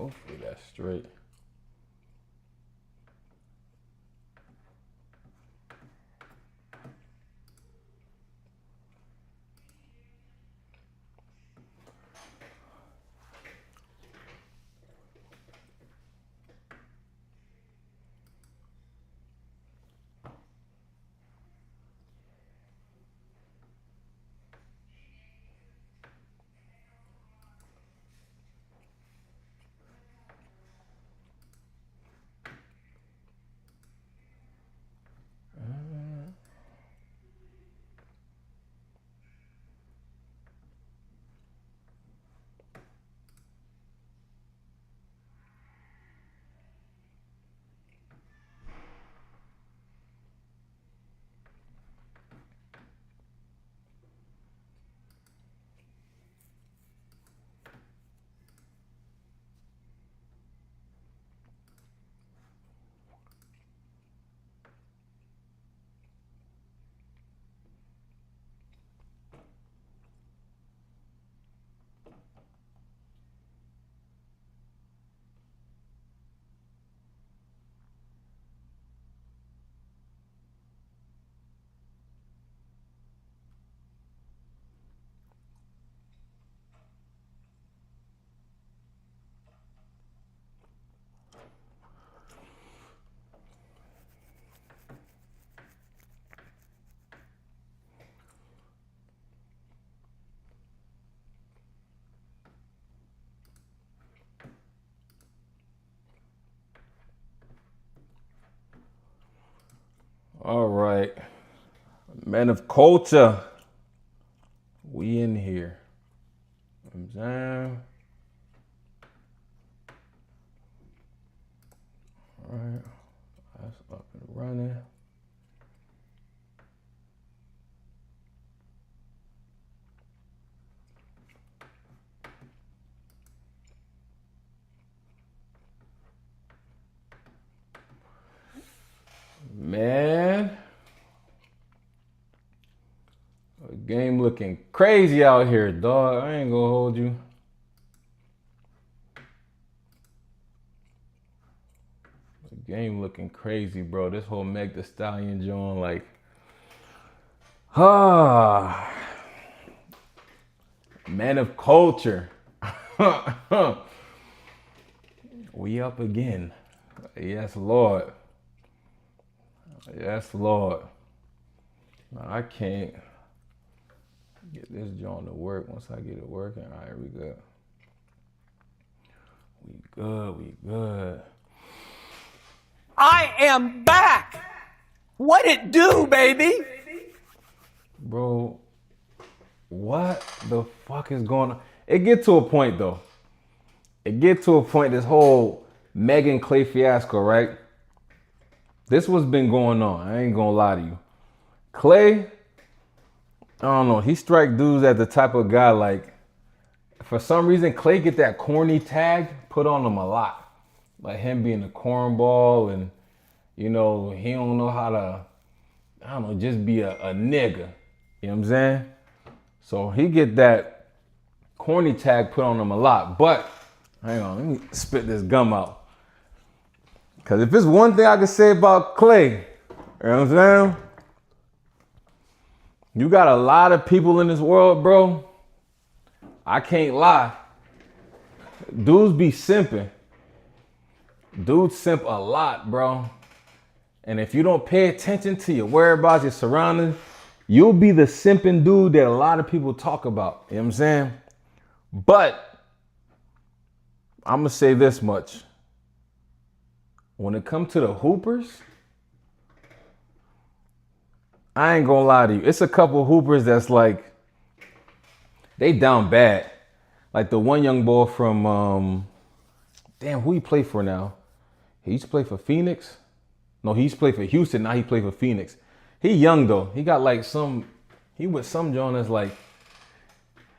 Hopefully that's straight. All right, men of culture, we in here. You know what I'm saying? All right, that's up and running. Man, the game looking crazy out here, dog. I ain't gonna hold you. The game looking crazy, bro. This whole Meg The Stallion joint, like, men of culture. We up again. Yes, Lord. Yes, Lord. I can't get this joint to work. Once I get it working, all right, we good. We good. I am back. What it do, baby? Bro, what the fuck is going on? It get to a point, though. This whole Megan Clay fiasco, right? This what's been going on. I ain't gonna lie to you. Clay, I don't know. He strike dudes as the type of guy, like, for some reason, Clay get that corny tag put on him a lot. Like him being a cornball and, you know, he don't know how to, I don't know, just be a nigga. You know what I'm saying? So he get that corny tag put on him a lot. But, hang on, let me spit this gum out. Because if it's one thing I can say about Clay, you know what I'm saying? You got a lot of people in this world, bro. I can't lie. Dudes be simping. Dudes simp a lot, bro. And if you don't pay attention to your whereabouts, your surroundings, you'll be the simping dude that a lot of people talk about. You know what I'm saying? But I'm going to say this much. When it comes to the hoopers, I ain't gonna lie to you. It's a couple hoopers that's like, they down bad. Like the one young boy from, damn, who he play for now? He used to play for Phoenix. No, he used to play for Houston. Now he play for Phoenix. He young though. He got like he with some John that's like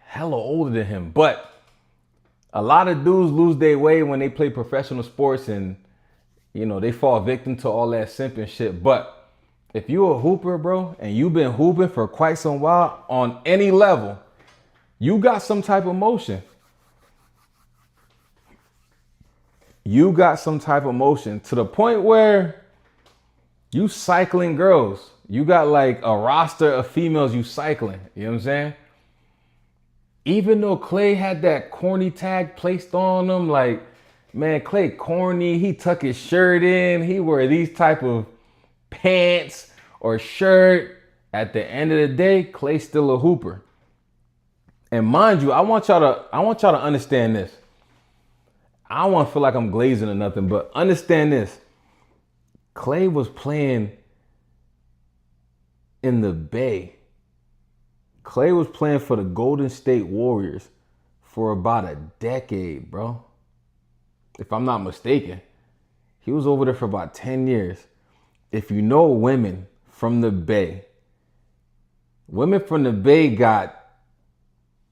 hella older than him. But a lot of dudes lose their way when they play professional sports and, you know, they fall victim to all that simping shit. But if you a hooper, bro, and you've been hooping for quite some while on any level, you got some type of motion. you got some type of motion to the point where you cycling girls. You got like a roster of females you cycling. You know what I'm saying? Even though Clay had that corny tag placed on him, like, man, Clay corny. He tuck his shirt in. He wear these type of pants or shirt. At the end of the day, Clay's still a hooper. And mind you, I want y'all to understand this. I don't want to feel like I'm glazing or nothing, but understand this. Clay was playing in the Bay. Clay was playing for the Golden State Warriors for about a decade, bro. If I'm not mistaken. He was over there for about 10 years. If you know women from the Bay, women from the Bay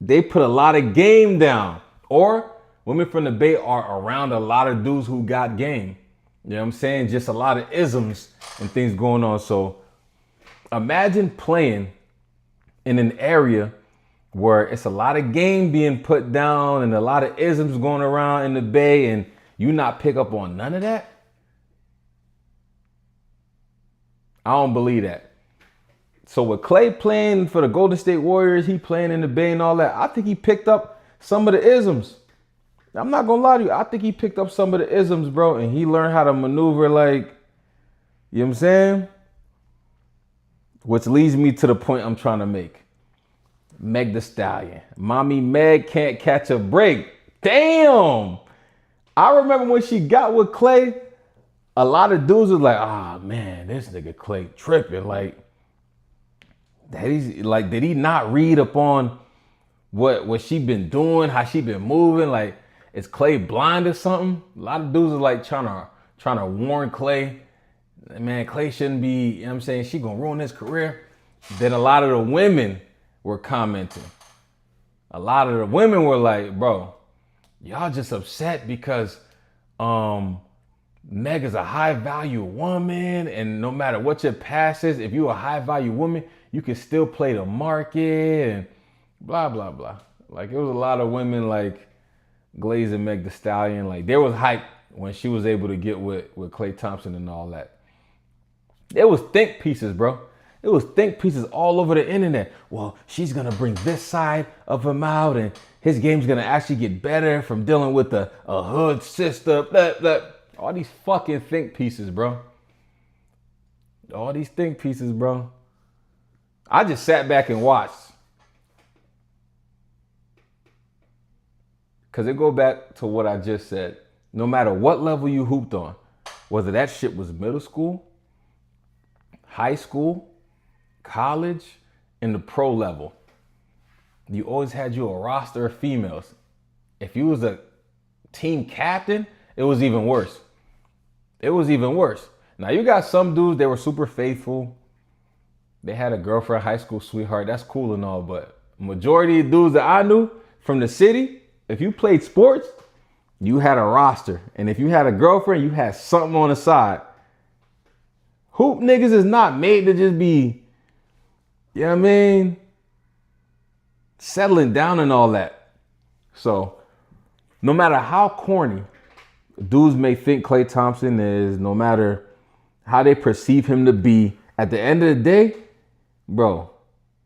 they put a lot of game down. Or women from the Bay are around a lot of dudes who got game. You know what I'm saying? Just a lot of isms and things going on. So imagine playing in an area where it's a lot of game being put down and a lot of isms going around in the Bay, and you not pick up on none of that. I don't believe that. So with Clay playing for the Golden State Warriors, he playing in the Bay and all that, I think he picked up some of the isms. I'm not gonna lie to you. I think he picked up some of the isms, bro, and he learned how to maneuver like, you know what I'm saying? Which leads me to the point I'm trying to make. Meg The Stallion. Mommy Meg can't catch a break. Damn! I remember when she got with Clay, a lot of dudes was like, ah, man, this nigga Clay tripping. Like, did he not read upon what she been doing, how she been moving? Like, is Clay blind or something? A lot of dudes are like trying to warn Clay. Man, Clay shouldn't be, you know what I'm saying? She gonna ruin his career. Then a lot of the women were commenting. A lot of the women were like, bro, y'all just upset because Meg is a high value woman, and no matter what your past is, if you're a high value woman, you can still play the market and blah, blah, blah. Like, it was a lot of women like glazing Meg The Stallion. Like, there was hype when she was able to get with Klay Thompson and all that. There was think pieces, bro. It was think pieces all over the internet. Well, she's going to bring this side of him out, and his game's going to actually get better from dealing with a hood sister. Blah, blah. All these fucking think pieces, bro. All these think pieces, bro. I just sat back and watched. Because it go back to what I just said. No matter what level you hooped on, whether that shit was middle school, high school, college, and the pro level, you always had you a roster of females. If you was a team captain, it was even worse. It was even worse. Now, you got some dudes, they were super faithful. They had a girlfriend, high school sweetheart. That's cool and all, but majority of dudes that I knew from the city, if you played sports, you had a roster. And if you had a girlfriend, you had something on the side. Hoop niggas is not made to just be, you know what I mean, settling down and all that. So no matter how corny dudes may think Klay Thompson is, no matter how they perceive him to be, at the end of the day, bro,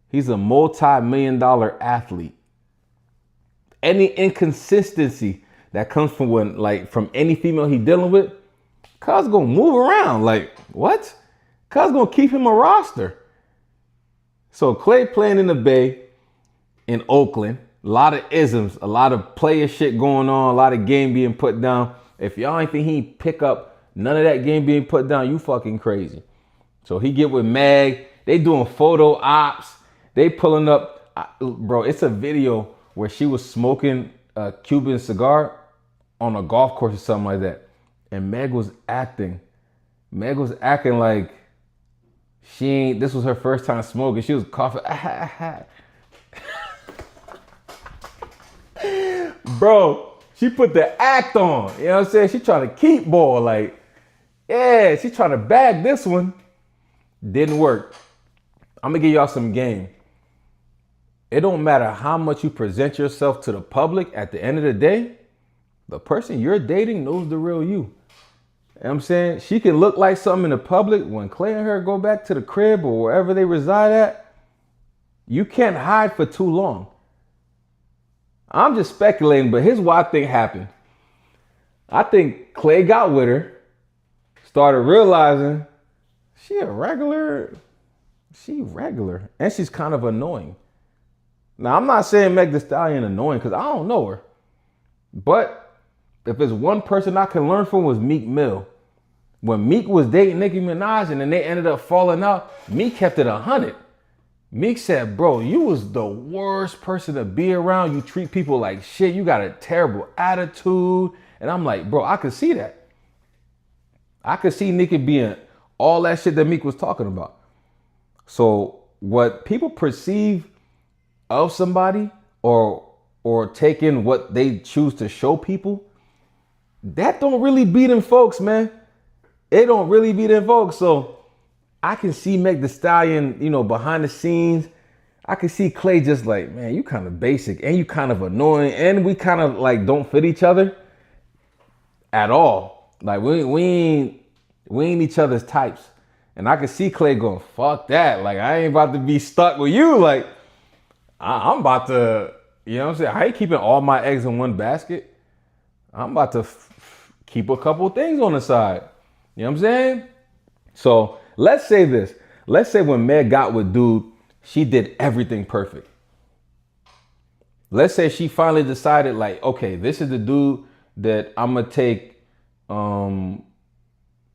he's a multi-million-dollar athlete. Any inconsistency that comes from any female he dealing with, cuz gonna move around. Like, what? Cuz gonna keep him a roster. So Klay playing in the Bay, in Oakland, a lot of isms, a lot of player shit going on, a lot of game being put down. If y'all ain't think he pick up none of that game being put down, you fucking crazy. So he get with Meg, they doing photo ops, they pulling up, bro, it's a video where she was smoking a Cuban cigar on a golf course or something like that. And Meg was acting like this was her first time smoking. She was coughing. Bro, she put the act on. You know what I'm saying? She trying to keep ball. Like, yeah, she trying to bag this one. Didn't work. I'm going to give y'all some game. It don't matter how much you present yourself to the public. At the end of the day, the person you're dating knows the real you. You know what I'm saying? She can look like something in the public. When Clay and her go back to the crib or wherever they reside at, you can't hide for too long. I'm just speculating, but here's why I think happened. I think Clay got with her, started realizing she regular, and she's kind of annoying. Now, I'm not saying Meg The Stallion annoying because I don't know her. But if there's one person I can learn from was Meek Mill. When Meek was dating Nicki Minaj and then they ended up falling out, Meek kept it 100. Meek said, bro, you was the worst person to be around. You treat people like shit. You got a terrible attitude. And I'm like, bro, I could see that. I could see Nicki being all that shit that Meek was talking about. So what people perceive of somebody or taking what they choose to show people, that don't really be them folks, man. It don't really be them folks. So I can see Meg The Stallion, behind the scenes. I can see Clay just like, man, you kind of basic and you kind of annoying and we kind of like don't fit each other at all. Like we ain't each other's types. And I can see Clay going, fuck that. Like I ain't about to be stuck with you. Like I'm about to, you know what I'm saying? I ain't keeping all my eggs in one basket. I'm about to keep a couple things on the side. You know what I'm saying? So let's say this. Let's say when Meg got with dude, she did everything perfect. Let's say she finally decided like, okay, this is the dude that I'm going to take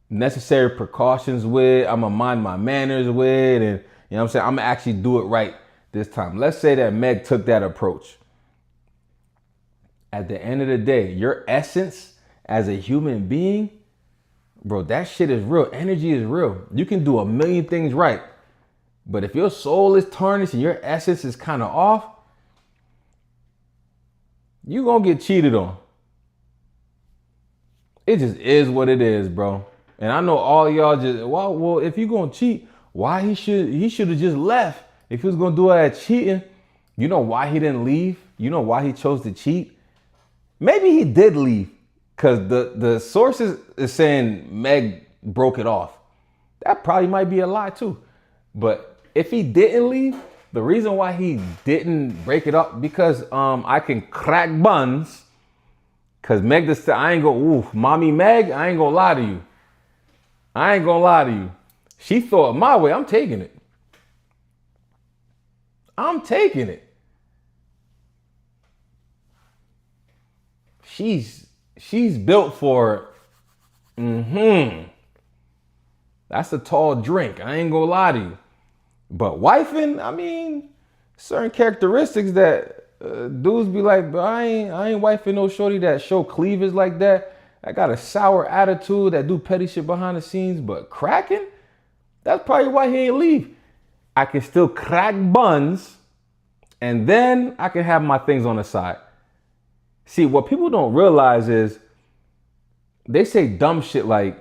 necessary precautions with. I'm going to mind my manners with. And you know what I'm saying? I'm going to actually do it right this time. Let's say that Meg took that approach. At the end of the day, your essence as a human being, bro, that shit is real. Energy is real. You can do a million things right. But if your soul is tarnished and your essence is kind of off, you gonna get cheated on. It just is what it is, bro. And I know all y'all just, well, if you gonna cheat, why he should have just left. If he was gonna do all that cheating, you know why he didn't leave? You know why he chose to cheat? Maybe he did leave. Because the sources is saying Meg broke it off. That probably might be a lie too. But if he didn't leave, the reason why he didn't break it up, because I can crack buns. Because Meg The Stallion, I ain't gonna, mommy Meg, I ain't gonna lie to you. I ain't gonna lie to you. She thought my way, I'm taking it. I'm taking it. She's built for it. That's a tall drink. I ain't gonna lie to you. But wifing, I mean, certain characteristics that dudes be like, but I ain't wifing no shorty that show cleavage like that. I got a sour attitude, that do petty shit behind the scenes, but cracking? That's probably why he ain't leave. I can still crack buns and then I can have my things on the side. See, what people don't realize is they say dumb shit like,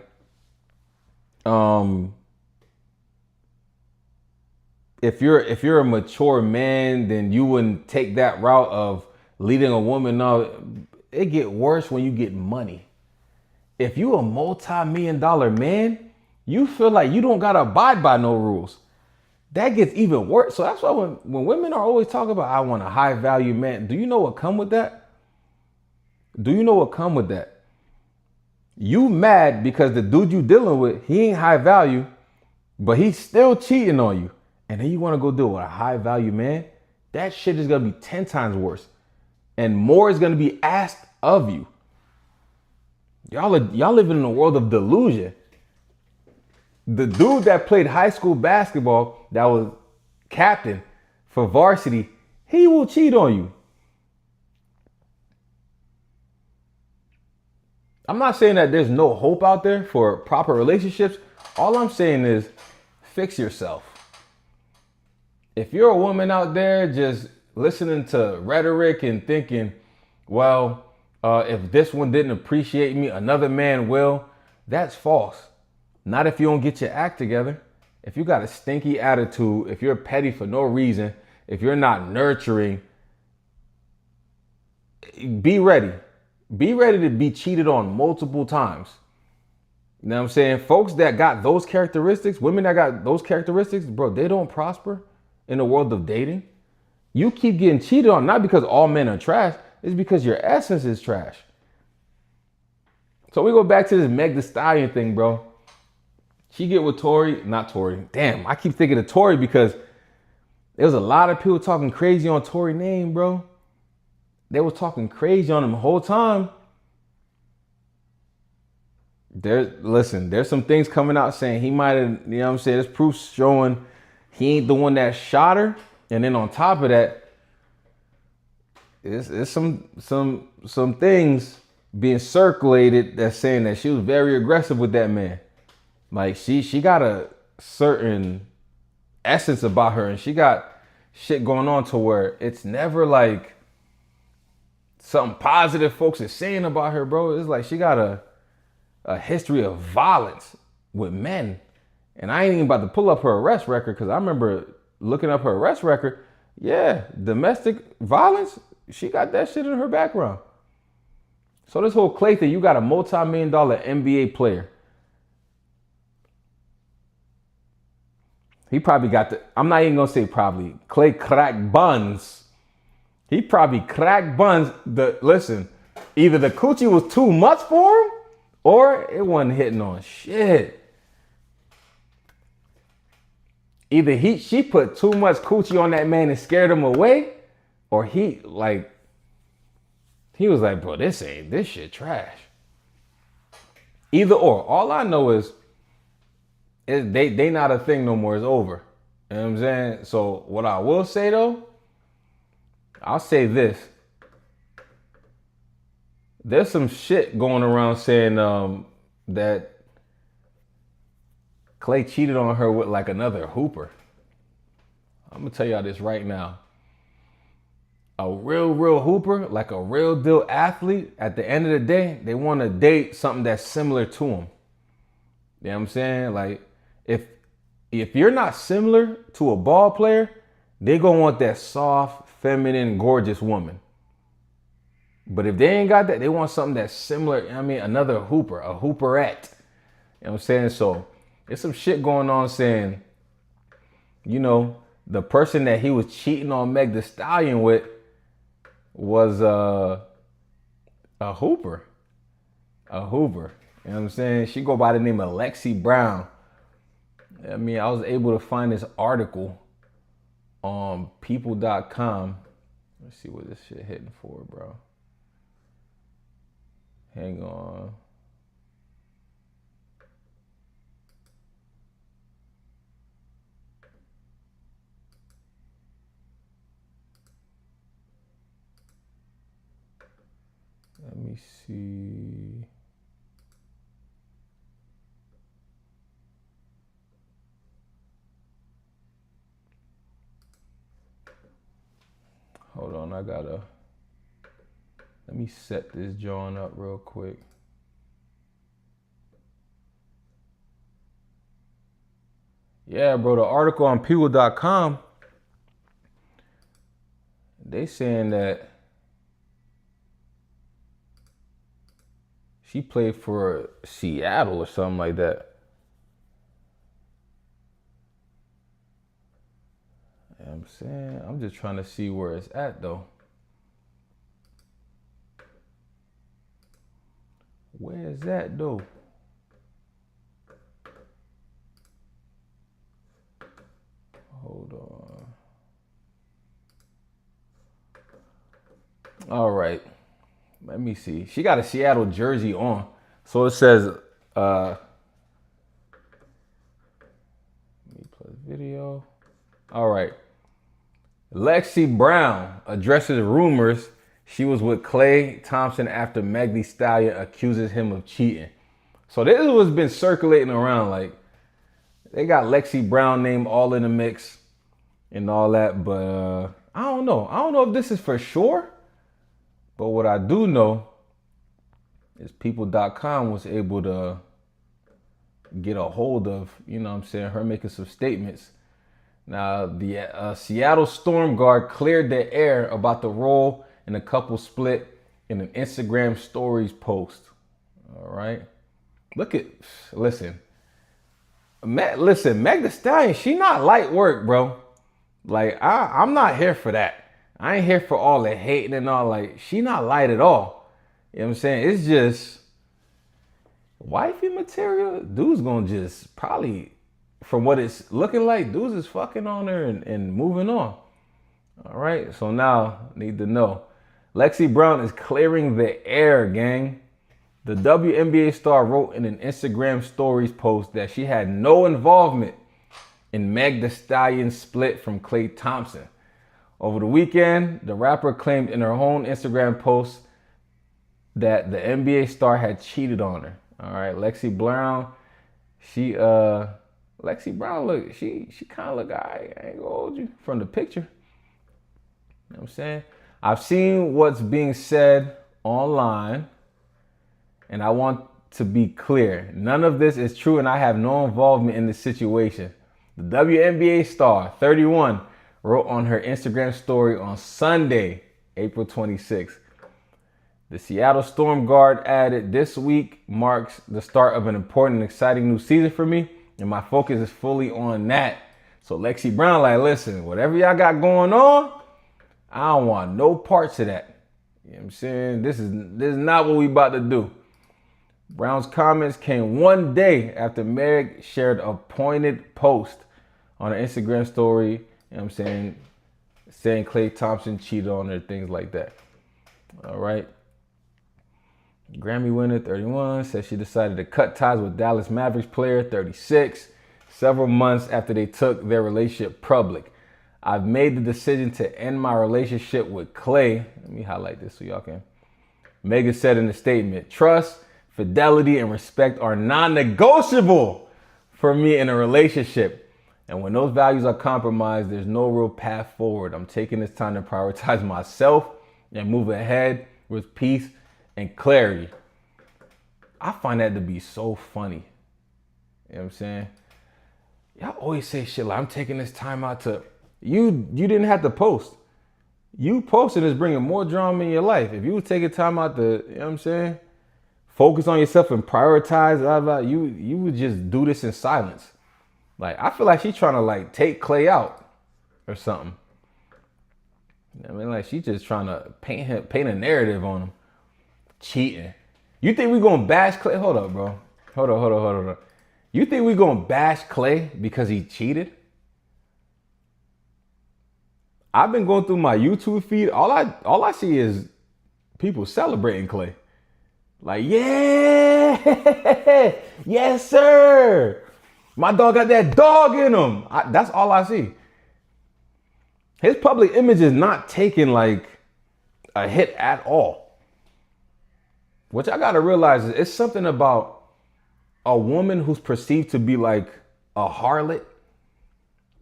if you're a mature man, then you wouldn't take that route of leading a woman. No, it get worse when you get money. If you a multi-million-dollar man, you feel like you don't gotta abide by no rules. That gets even worse. So that's why when women are always talking about, I want a high value man, do you know what come with that? Do you know what come with that? You mad because the dude you dealing with, he ain't high value, but he's still cheating on you. And then you want to go deal with a high value man? That shit is going to be 10 times worse. And more is going to be asked of you. Y'all living in a world of delusion. The dude that played high school basketball, that was captain for varsity, he will cheat on you. I'm not saying that there's no hope out there for proper relationships. All I'm saying is fix yourself. If you're a woman out there just listening to rhetoric and thinking, well, if this one didn't appreciate me, another man will, that's false. Not if you don't get your act together. If you got a stinky attitude, if you're petty for no reason, if you're not nurturing, be ready. Be ready to be cheated on multiple times. You know what I'm saying? Folks that got those characteristics, women that got those characteristics, bro, they don't prosper in the world of dating. You keep getting cheated on, not because all men are trash, it's because your essence is trash. So we go back to this Meg The Stallion thing, bro. She get with Tory, not Tory. Damn, I keep thinking of Tory because there was a lot of people talking crazy on Tory name, bro. They were talking crazy on him the whole time. There's some things coming out saying he might have, you know what I'm saying? There's proof showing he ain't the one that shot her. And then on top of that, it's some things being circulated that's saying that she was very aggressive with that man. Like she got a certain essence about her, and she got shit going on to where it's never like something positive folks are saying about her, bro. It's like she got a history of violence with men. And I ain't even about to pull up her arrest record because I remember looking up her arrest record. Yeah, domestic violence, she got that shit in her background. So this whole Clay thing, you got a multi-million-dollar NBA player. He probably got I'm not even gonna say probably, Clay cracked buns. He probably cracked buns. Listen, either the coochie was too much for him or it wasn't hitting on shit. Either she put too much coochie on that man and scared him away, or he was like, bro, this shit trash. Either or. All I know is they not a thing no more. It's over. You know what I'm saying? So what I will say though, I'll say this. There's some shit going around saying that Clay cheated on her with like another hooper. I'm gonna tell y'all this right now. A real hooper, like a real deal athlete, at the end of the day, they want to date something that's similar to them. You know what I'm saying? Like, if you're not similar to a ball player, they gonna want that soft, feminine, gorgeous woman. But if they ain't got that, they want something that's similar. I mean, another hooper, a hooperette. You know what I'm saying? So there's some shit going on saying, you know, the person that he was cheating on Meg The Stallion with was a hooper. A hooper. You know what I'm saying? She go by the name of Lexi Brown. I mean, I was able to find this article on people.com. Let's see what this shit hitting for, bro. Hang on. Let me see. Hold on, let me set this joint up real quick. Yeah, bro, the article on people.com, they saying that she played for Seattle or something like that. You know what I'm saying? I'm just trying to see where it's at though. Where is that though? Hold on. All right. Let me see. She got a Seattle jersey on. So it says, let me play video. All right. Lexi Brown addresses rumors she was with Klay Thompson after Meg The Stallion accuses him of cheating. So this is what's been circulating around. Like, they got Lexi Brown name all in the mix and all that. But I don't know. I don't know if this is for sure. But what I do know is people.com was able to get a hold of, you know what I'm saying, her making some statements. Now, the Seattle Storm guard cleared the air about the role in the couple split in an Instagram stories post. All right. Listen, Meg The Stallion, she not light work, bro. Like, I'm not here for that. I ain't here for all the hating and all. Like, she not light at all. You know what I'm saying? It's just wifey material. Dude's gonna just probably, from what it's looking like, dudes is fucking on her and moving on. All right. So now, need to know. Lexi Brown is clearing the air, gang. The WNBA star wrote in an Instagram stories post that she had no involvement in Meg The Stallion's split from Klay Thompson. Over the weekend, the rapper claimed in her own Instagram post that the NBA star had cheated on her. All right, Lexi Brown, she kind of look, I ain't gonna hold you, from the picture. You know what I'm saying? I've seen what's being said online, and I want to be clear. None of this is true, and I have no involvement in this situation. The WNBA star, 31, wrote on her Instagram story on Sunday, April 26th. The Seattle Storm guard added, "This week marks the start of an important and exciting new season for me, and my focus is fully on that." So Lexi Brown like, listen, whatever y'all got going on, I don't want no parts of that. You know what I'm saying? This is not what we about to do. Brown's comments came one day after Meg shared a pointed post on her Instagram story, you know what I'm saying Klay Thompson cheated on her, things like that. All right. Grammy winner, 31, says she decided to cut ties with Dallas Mavericks player, 36, several months after they took their relationship public. "I've made the decision to end my relationship with Klay." Let me highlight this so y'all can. Megan said in a statement, "Trust, fidelity, and respect are non-negotiable for me in a relationship. And when those values are compromised, there's no real path forward. I'm taking this time to prioritize myself and move ahead with peace and clarity." I find that to be so funny. You know what I'm saying? Y'all always say shit like, "I'm taking this time out to..." You didn't have to post. You posting is bringing more drama in your life. If you would take a time out to, you know what I'm saying, focus on yourself and prioritize, you would just do this in silence. Like, I feel like she's trying to like take Klay out or something. I mean, like, she's just trying to paint a narrative on him. Cheating. You think we gonna bash Klay? Hold up, bro. Hold on. You think we gonna bash Klay because he cheated? I've been going through my YouTube feed. All I see is people celebrating Klay. Like, yeah, yes, sir. My dog got that dog in him. That's all I see. His public image is not taking like a hit at all. What I gotta realize is it's something about a woman who's perceived to be like a harlot,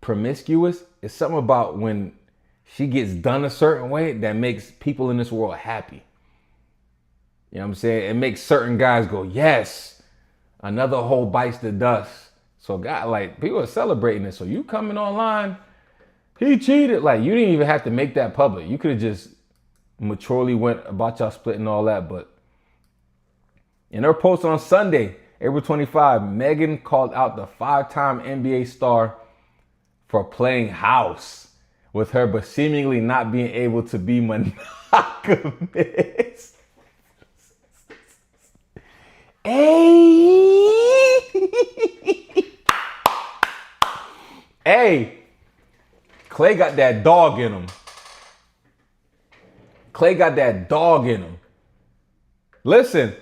promiscuous. It's something about when she gets done a certain way that makes people in this world happy. You know what I'm saying? It makes certain guys go, yes, another hoe bites the dust. So God, like, people are celebrating this. So you coming online, he cheated. Like, you didn't even have to make that public. You could have just maturely went about y'all splitting and all that. But in her post on Sunday, April 25, Megan called out the 5-time NBA star for playing house with her, but seemingly not being able to be monogamous. Hey, Klay got that dog in him. Klay got that dog in him. Listen,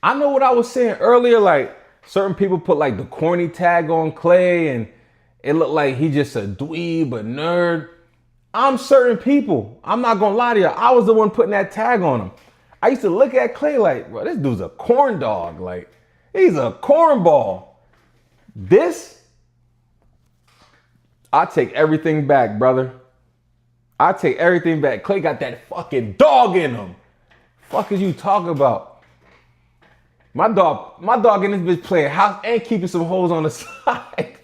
I know what I was saying earlier, like certain people put like the corny tag on Klay and it looked like he just a dweeb, a nerd. I'm certain people. I'm not gonna lie to you. I was the one putting that tag on him. I used to look at Klay like, bro, this dude's a corn dog. Like, he's a cornball. I take everything back, brother. I take everything back. Klay got that fucking dog in him. Fuck is you talking about? My dog in this bitch playing house and keeping some hoes on the side.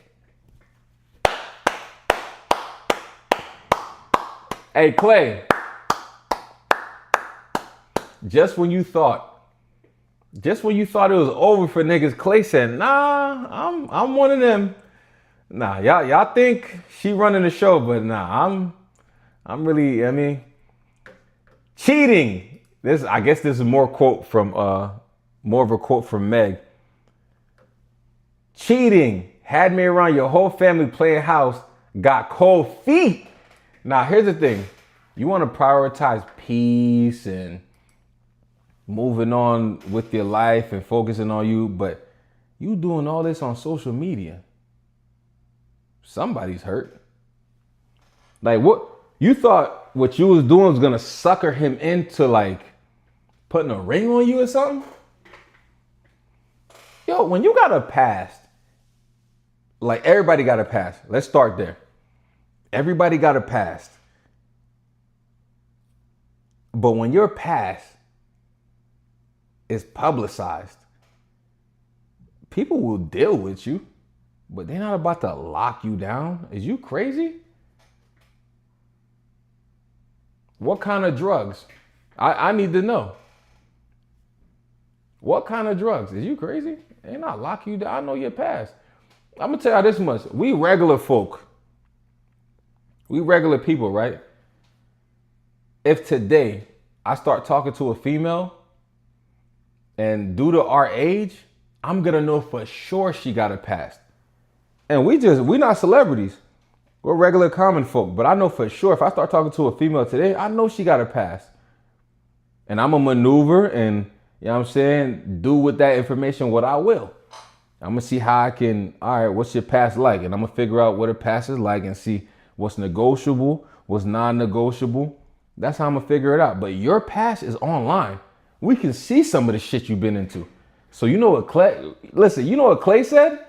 Hey, Klay. just when you thought it was over for niggas, Clay said, nah, I'm one of them. Nah, y'all think she running the show, but nah, I'm really, I mean, cheating. I guess this is more of a quote from Meg. Cheating had me around your whole family playing house, got cold feet. Now here's the thing. You want to prioritize peace and moving on with your life and focusing on you, but you doing all this on social media. Somebody's hurt. Like, what you thought what you was doing was gonna sucker him into like putting a ring on you or something? Yo, when you got a past, like everybody got a past. Let's start there. Everybody got a past. But when your past is publicized, people will deal with you, but they're not about to lock you down. Is you crazy? What kind of drugs? I need to know. What kind of drugs? Is you crazy? They not lock you down. I know your past. I'm gonna tell you this much. We regular folk. We regular people, right? If today I start talking to a female and due to our age, I'm gonna know for sure she got a past. And we not celebrities. We're regular common folk. But I know for sure if I start talking to a female today, I know she got a past. And I'm gonna maneuver and, you know what I'm saying, do with that information what I will. I'm gonna see how I can, all right, what's your past like? And I'm gonna figure out what her past is like and see what's negotiable, what's non-negotiable. That's how I'm gonna figure it out. But your past is online. We can see some of the shit you've been into. So you know what Clay said?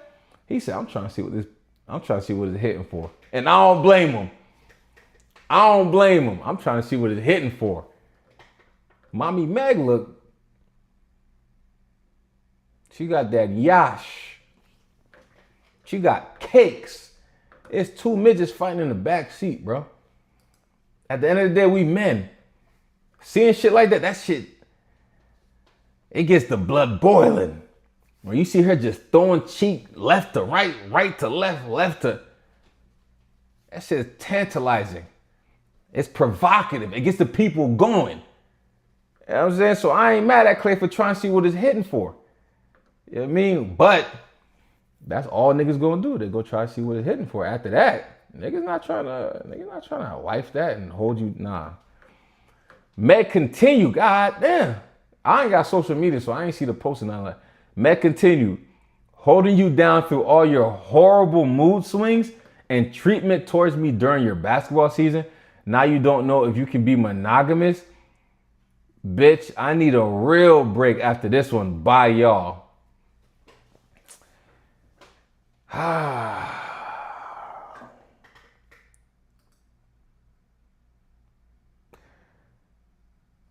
He said, I'm trying to see what it's hitting for. And I don't blame him. I'm trying to see what it's hitting for. Mommy Meg, look. She got that yash. She got cakes. It's two midgets fighting in the back seat, bro. At the end of the day, we men. Seeing shit like that shit, it gets the blood boiling. When you see her just throwing cheek left to right, right to left, left to... That shit is tantalizing. It's provocative. It gets the people going. You know what I'm saying? So I ain't mad at Clay for trying to see what it's hitting for. You know what I mean? But that's all niggas gonna do. They go try to see what it's hitting for. After that, niggas not trying to wife that and hold you. Nah. Meg continue. God damn. I ain't got social media, so I ain't see the post and all that. Meg continue. Holding you down through all your horrible mood swings and treatment towards me during your basketball season. Now you don't know if you can be monogamous. Bitch, I need a real break after this one. Bye, y'all.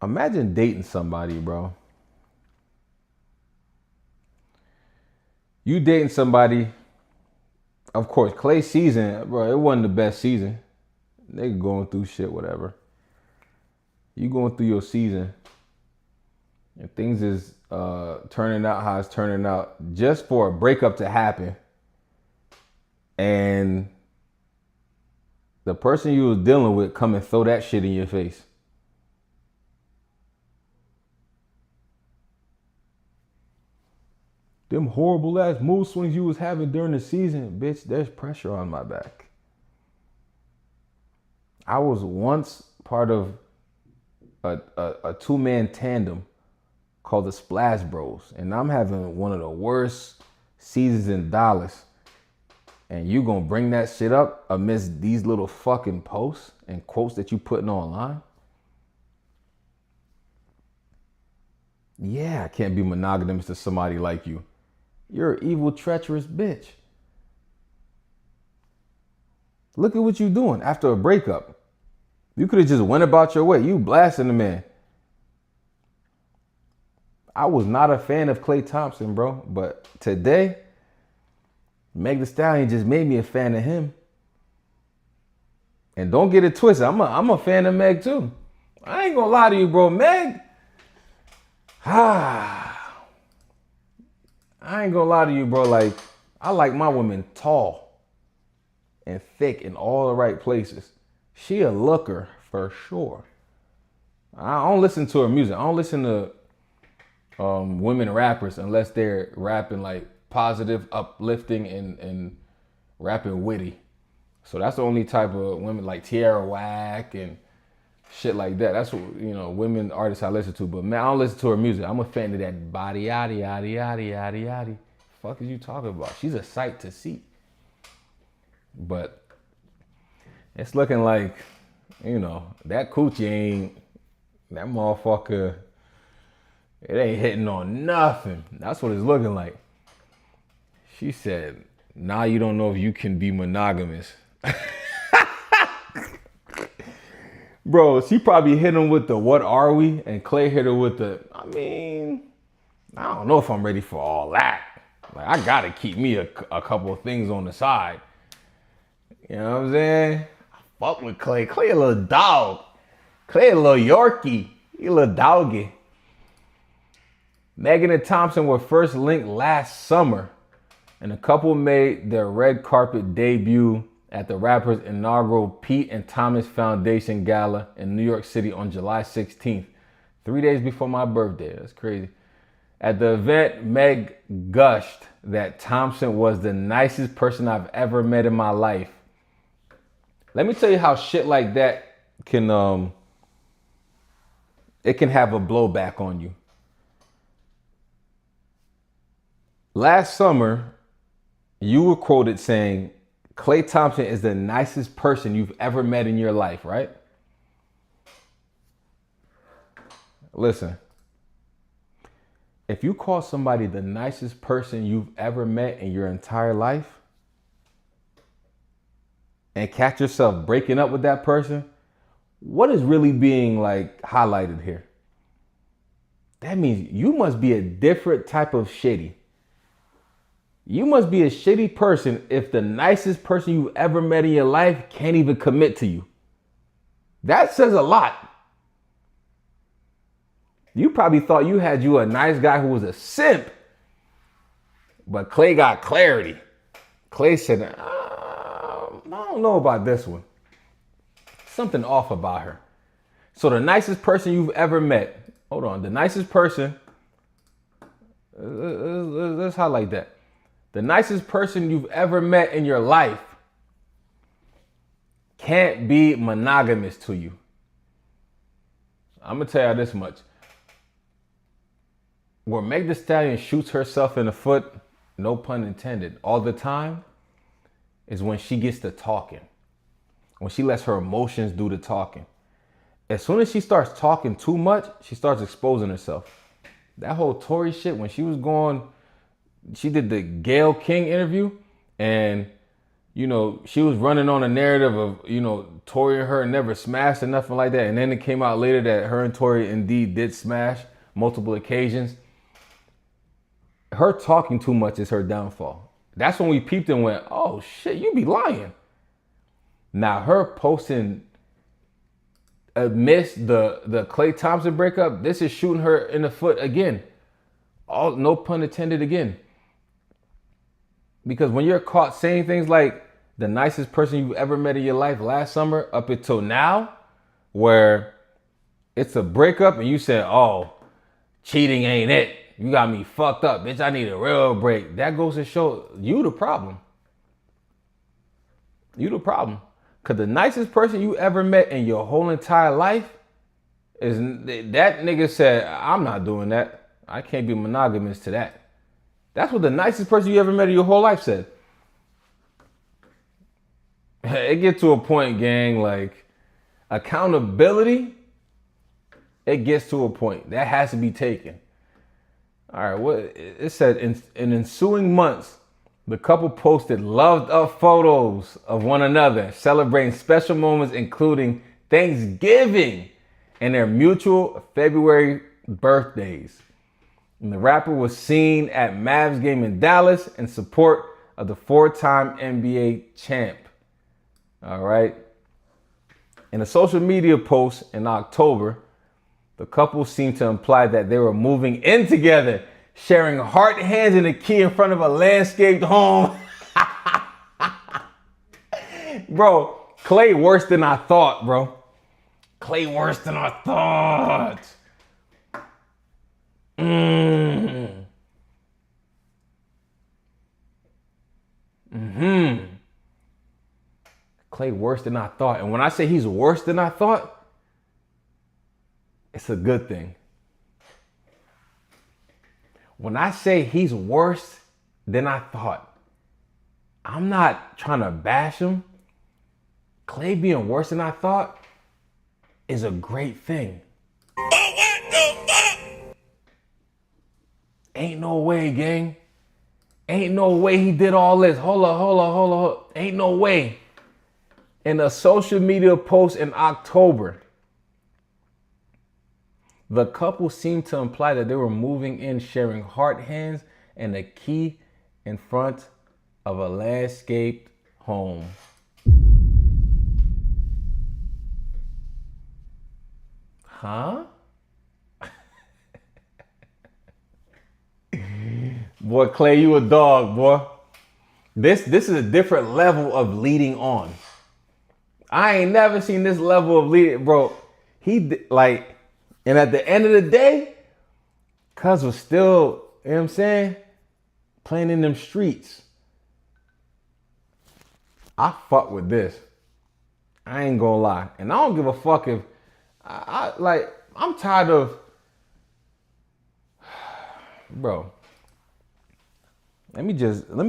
Imagine dating somebody, bro. You dating somebody, of course, Clay's season, bro, it wasn't the best season. They going through shit, whatever. You going through your season and things is turning out how it's turning out just for a breakup to happen. And the person you was dealing with come and throw that shit in your face. Them horrible ass mood swings you was having during the season, bitch, there's pressure on my back. I was once part of a two-man tandem called the Splash Bros. And I'm having one of the worst seasons in Dallas. And you gonna bring that shit up amidst these little fucking posts and quotes that you putting online? Yeah, I can't be monogamous to somebody like you. You're an evil, treacherous bitch. Look at what you doing after a breakup. You could have just went about your way. You blasting the man. I was not a fan of Klay Thompson, bro. But today, Meg The Stallion just made me a fan of him. And don't get it twisted. I'm a fan of Meg too. I ain't gonna lie to you, bro. Meg, Ah, I ain't gonna lie to you, bro. Like, I like my women tall and thick in all the right places. She a looker for sure. I don't listen to her music. I don't listen to women rappers unless they're rapping like positive, uplifting, and rapping witty. So that's the only type of women like Tierra Whack and shit like that. That's what, women artists I listen to. But man, I don't listen to her music. I'm a fan of that body yaddy yaddy yaddy yaddy yaddy. Fuck is you talking about? She's a sight to see. But it's looking like, that coochie ain't, that motherfucker, it ain't hitting on nothing. That's what it's looking like. She said, now you don't know if you can be monogamous. Bro, she probably hit him with the what are we? And Clay hit her with the, I don't know if I'm ready for all that. Like, I gotta keep me a couple of things on the side. You know what I'm saying? I fuck with Clay. Clay a little dog. Clay a little Yorkie. He a little doggy. Megan and Thompson were first linked last summer, and the couple made their red carpet debut at the rapper's inaugural Pete and Thomas Foundation Gala in New York City on July 16th, 3 days before my birthday. That's crazy. At the event, Meg gushed that Thompson was the nicest person I've ever met in my life. Let me tell you how shit like that can it can have a blowback on you. Last summer, you were quoted saying, Klay Thompson is the nicest person you've ever met in your life, right? Listen, if you call somebody the nicest person you've ever met in your entire life and catch yourself breaking up with that person, what is really being like highlighted here? That means you must be a different type of shitty. You must be a shitty person if the nicest person you ever met in your life can't even commit to you. That says a lot. You probably thought you had a nice guy who was a simp. But Clay got clarity. Clay said, I don't know about this one. Something off about her. So the nicest person you've ever met. Hold on. The nicest person. Let's highlight that. The nicest person you've ever met in your life can't be monogamous to you. I'm going to tell you this much. Where Meg The Stallion shoots herself in the foot, no pun intended, all the time, is when she gets to talking. When she lets her emotions do the talking. As soon as she starts talking too much, she starts exposing herself. That whole Tory shit, when she was going, she did the Gayle King interview, and, she was running on a narrative of, Tory and her never smashed or nothing like that. And then it came out later that her and Tory indeed did smash multiple occasions. Her talking too much is her downfall. That's when we peeped and went, oh shit, you be lying. Now her posting amidst the Klay Thompson breakup, this is shooting her in the foot again. All, no pun intended again. Because when you're caught saying things like the nicest person you've ever met in your life last summer up until now, where it's a breakup and you said, oh, cheating ain't it. You got me fucked up, bitch. I need a real break. That goes to show you the problem. You the problem. Because the nicest person you ever met in your whole entire life is that nigga said, I'm not doing that. I can't be monogamous to that. That's what the nicest person you ever met in your whole life said. It gets to a point, gang, like accountability, it gets to a point. That has to be taken. All right, what it said in ensuing months, the couple posted loved up photos of one another, celebrating special moments, including Thanksgiving and their mutual February birthdays. And the rapper was seen at Mavs game in Dallas in support of the four-time NBA champ. All right. In a social media post in October, The couple seemed to imply that they were moving in together, sharing heart hands and a key in front of a landscaped home. Bro, Clay worse than I thought, bro. Clay worse than I thought. Clay worse than I thought. And when I say he's worse than I thought, it's a good thing. When I say he's worse than I thought, I'm not trying to bash him. Clay being worse than I thought is a great thing. But what the fuck? Ain't no way, gang. Ain't no way he did all this. Hold up. Ain't no way. In a social media post in October, the couple seemed to imply that they were moving in, sharing heart hands and a key in front of a landscaped home. Huh? Boy, Clay, you a dog, boy. This is a different level of leading on. I ain't never seen this level of leading, bro. And at the end of the day, cuz was still, you know what I'm saying, playing in them streets. I fuck with this. I ain't gonna lie. And I don't give a fuck if I'm tired of, bro. Let me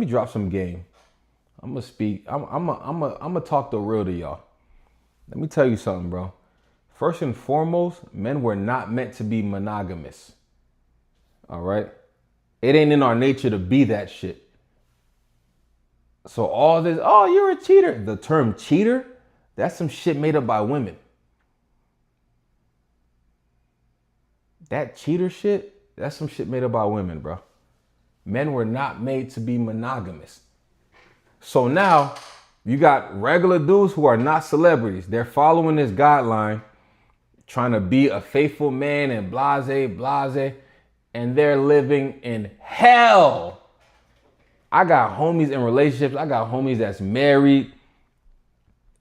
drop some game. I'm gonna talk the real to y'all. Let me tell you something, bro. First and foremost, men were not meant to be monogamous. All right? It ain't in our nature to be that shit. So all this, oh, you're a cheater. The term cheater, that's some shit made up by women. That cheater shit, that's some shit made up by women, bro. Men were not made to be monogamous. So now you got regular dudes who are not celebrities. They're following this guideline, trying to be a faithful man and blase, and they're living in hell. I got homies in relationships. I got homies that's married.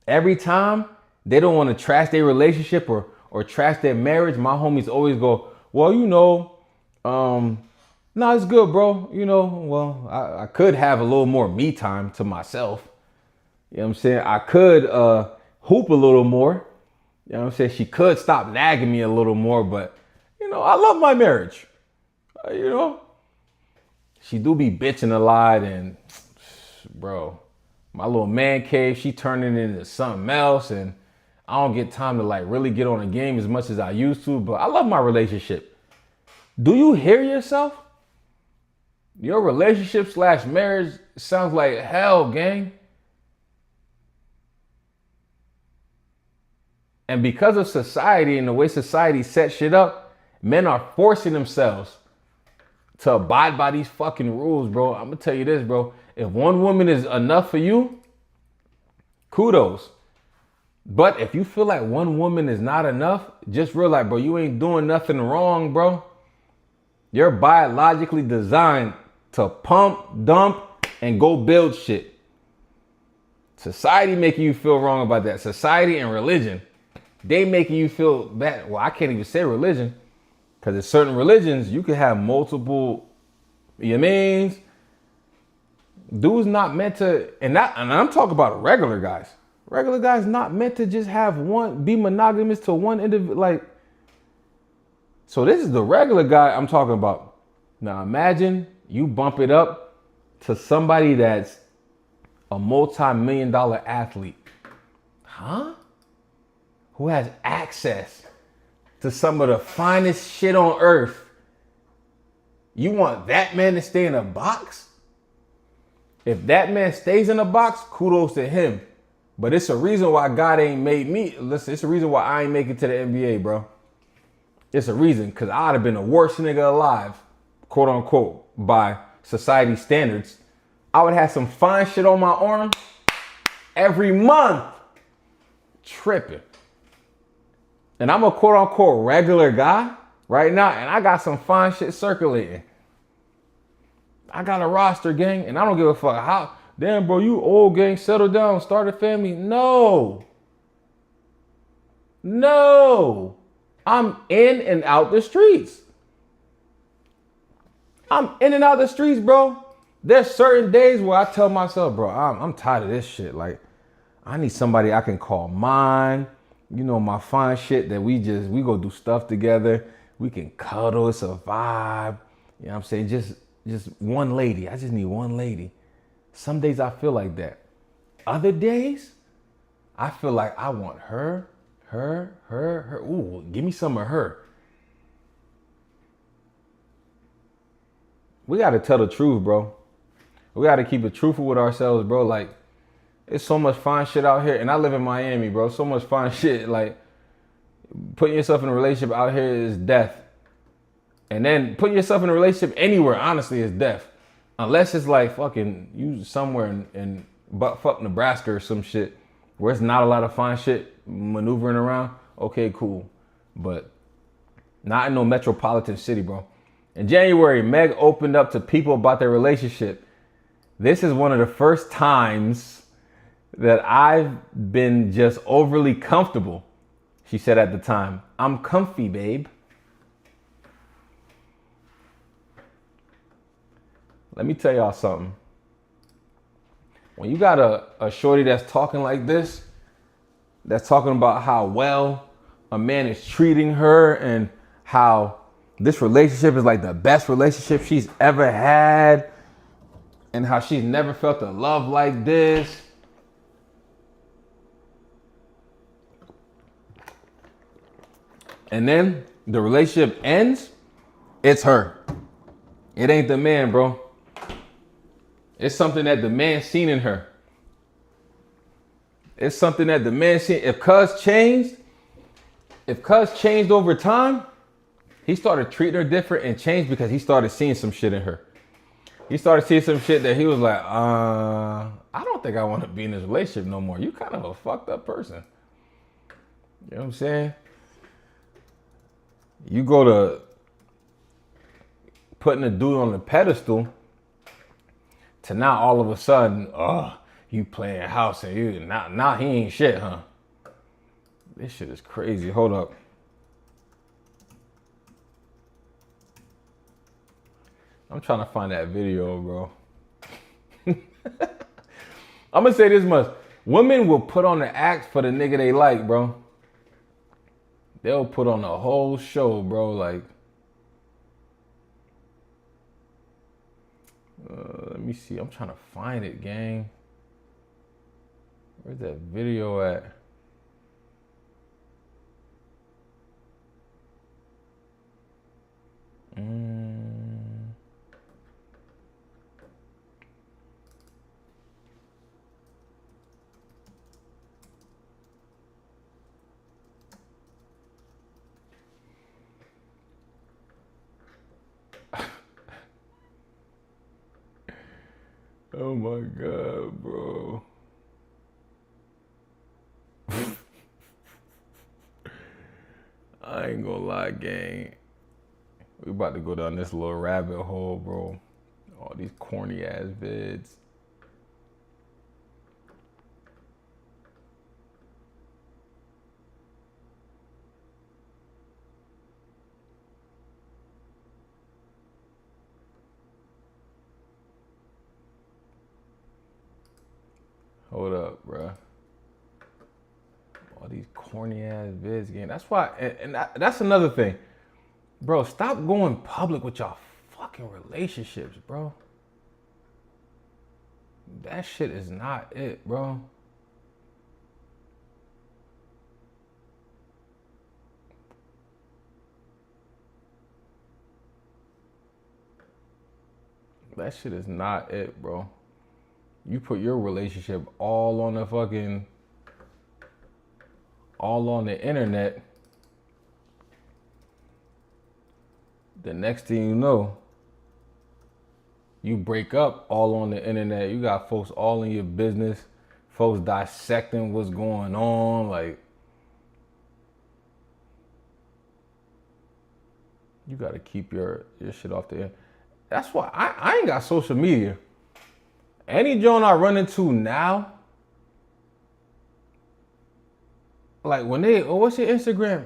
Every time they don't want to trash their relationship or trash their marriage, my homies always go, well, no, it's good, bro. I could have a little more me time to myself. You know what I'm saying? I could hoop a little more. You know what I'm saying? She could stop nagging me a little more, but, I love my marriage. She do be bitching a lot, and, bro, my little man cave, she turning into something else, and I don't get time to, really get on the game as much as I used to, but I love my relationship. Do you hear yourself? Your relationship / marriage sounds like hell, gang. And because of society and the way society sets shit up, men are forcing themselves to abide by these fucking rules, bro. I'm gonna tell you this, bro. If one woman is enough for you, kudos. But if you feel like one woman is not enough, just realize, bro, you ain't doing nothing wrong, bro. You're biologically designed to pump, dump, and go build shit. Society making you feel wrong about that. Society and religion, they making you feel bad. Well, I can't even say religion, because in certain religions, you can have multiple, means. Dudes not meant to, and I'm talking about regular guys. Regular guys not meant to just have one, be monogamous to one individual. So this is the regular guy I'm talking about. Now imagine you bump it up to somebody that's a multi-million-dollar athlete. Huh? Who has access to some of the finest shit on earth. You want that man to stay in a box? If that man stays in a box, kudos to him. But it's a reason why God ain't made me. Listen, it's a reason why I ain't make it to the NBA, bro. It's a reason, because I'd have been the worst nigga alive, quote unquote, by society standards. I would have some fine shit on my arm every month. Tripping. And I'm a quote unquote regular guy right now, and I got some fine shit circulating. I got a roster, gang, and I don't give a fuck how. Damn, bro, you old, gang, settle down, start a family. No. No. I'm in and out the streets. I'm in and out the streets, bro. There's certain days where I tell myself, bro, I'm tired of this shit. Like, I need somebody I can call mine. You know, my fine shit that we go do stuff together. We can cuddle, it's a vibe. You know what I'm saying? Just one lady. I just need one lady. Some days I feel like that. Other days, I feel like I want her. Ooh, give me some of her. We gotta tell the truth, bro. We gotta keep it truthful with ourselves, bro. Like, it's so much fine shit out here. And I live in Miami, bro. So much fine shit. Like, putting yourself in a relationship out here is death. And then putting yourself in a relationship anywhere, honestly, is death. Unless it's like fucking you somewhere in buttfuck Nebraska or some shit where it's not a lot of fine shit maneuvering around. Okay, cool. But not in no metropolitan city, bro. In January, Meg opened up to people about their relationship. This is one of the first times that I've been just overly comfortable. She said at the time, "I'm comfy, babe." Let me tell y'all something. When you got a shorty that's talking like this, that's talking about how well a man is treating her and how this relationship is like the best relationship she's ever had and how she's never felt a love like this. And then the relationship ends, it's her. It ain't the man, bro. It's something that the man seen in her. It's something that the man seen. If Cuz changed over time, he started treating her different and changed because he started seeing some shit in her. He started seeing some shit that he was like, I don't think I want to be in this relationship no more. You kind of a fucked up person. You know what I'm saying? You go to putting a dude on the pedestal to now all of a sudden, you playing house and you now he ain't shit, huh? This shit is crazy. Hold up. I'm trying to find that video, bro. I'm gonna say this much. Women will put on the act for the nigga they like, bro. They'll put on the whole show, bro. Like, let me see. I'm trying to find it, gang. Where's that video at? Oh my God, bro. I ain't gonna lie, gang. We about to go down this little rabbit hole, bro. All these corny ass vids. Hold up, bro. All these corny ass vids, gang. That's why, and that's another thing. Bro, stop going public with y'all fucking relationships, bro. That shit is not it, bro. That shit is not it, bro. You put your relationship all on the internet. The next thing you know, you break up all on the internet. You got folks all in your business, folks dissecting what's going on. Like, You gotta keep your shit off the air. That's why I ain't got social media. Any joint I run into now, like when they, oh, what's your Instagram?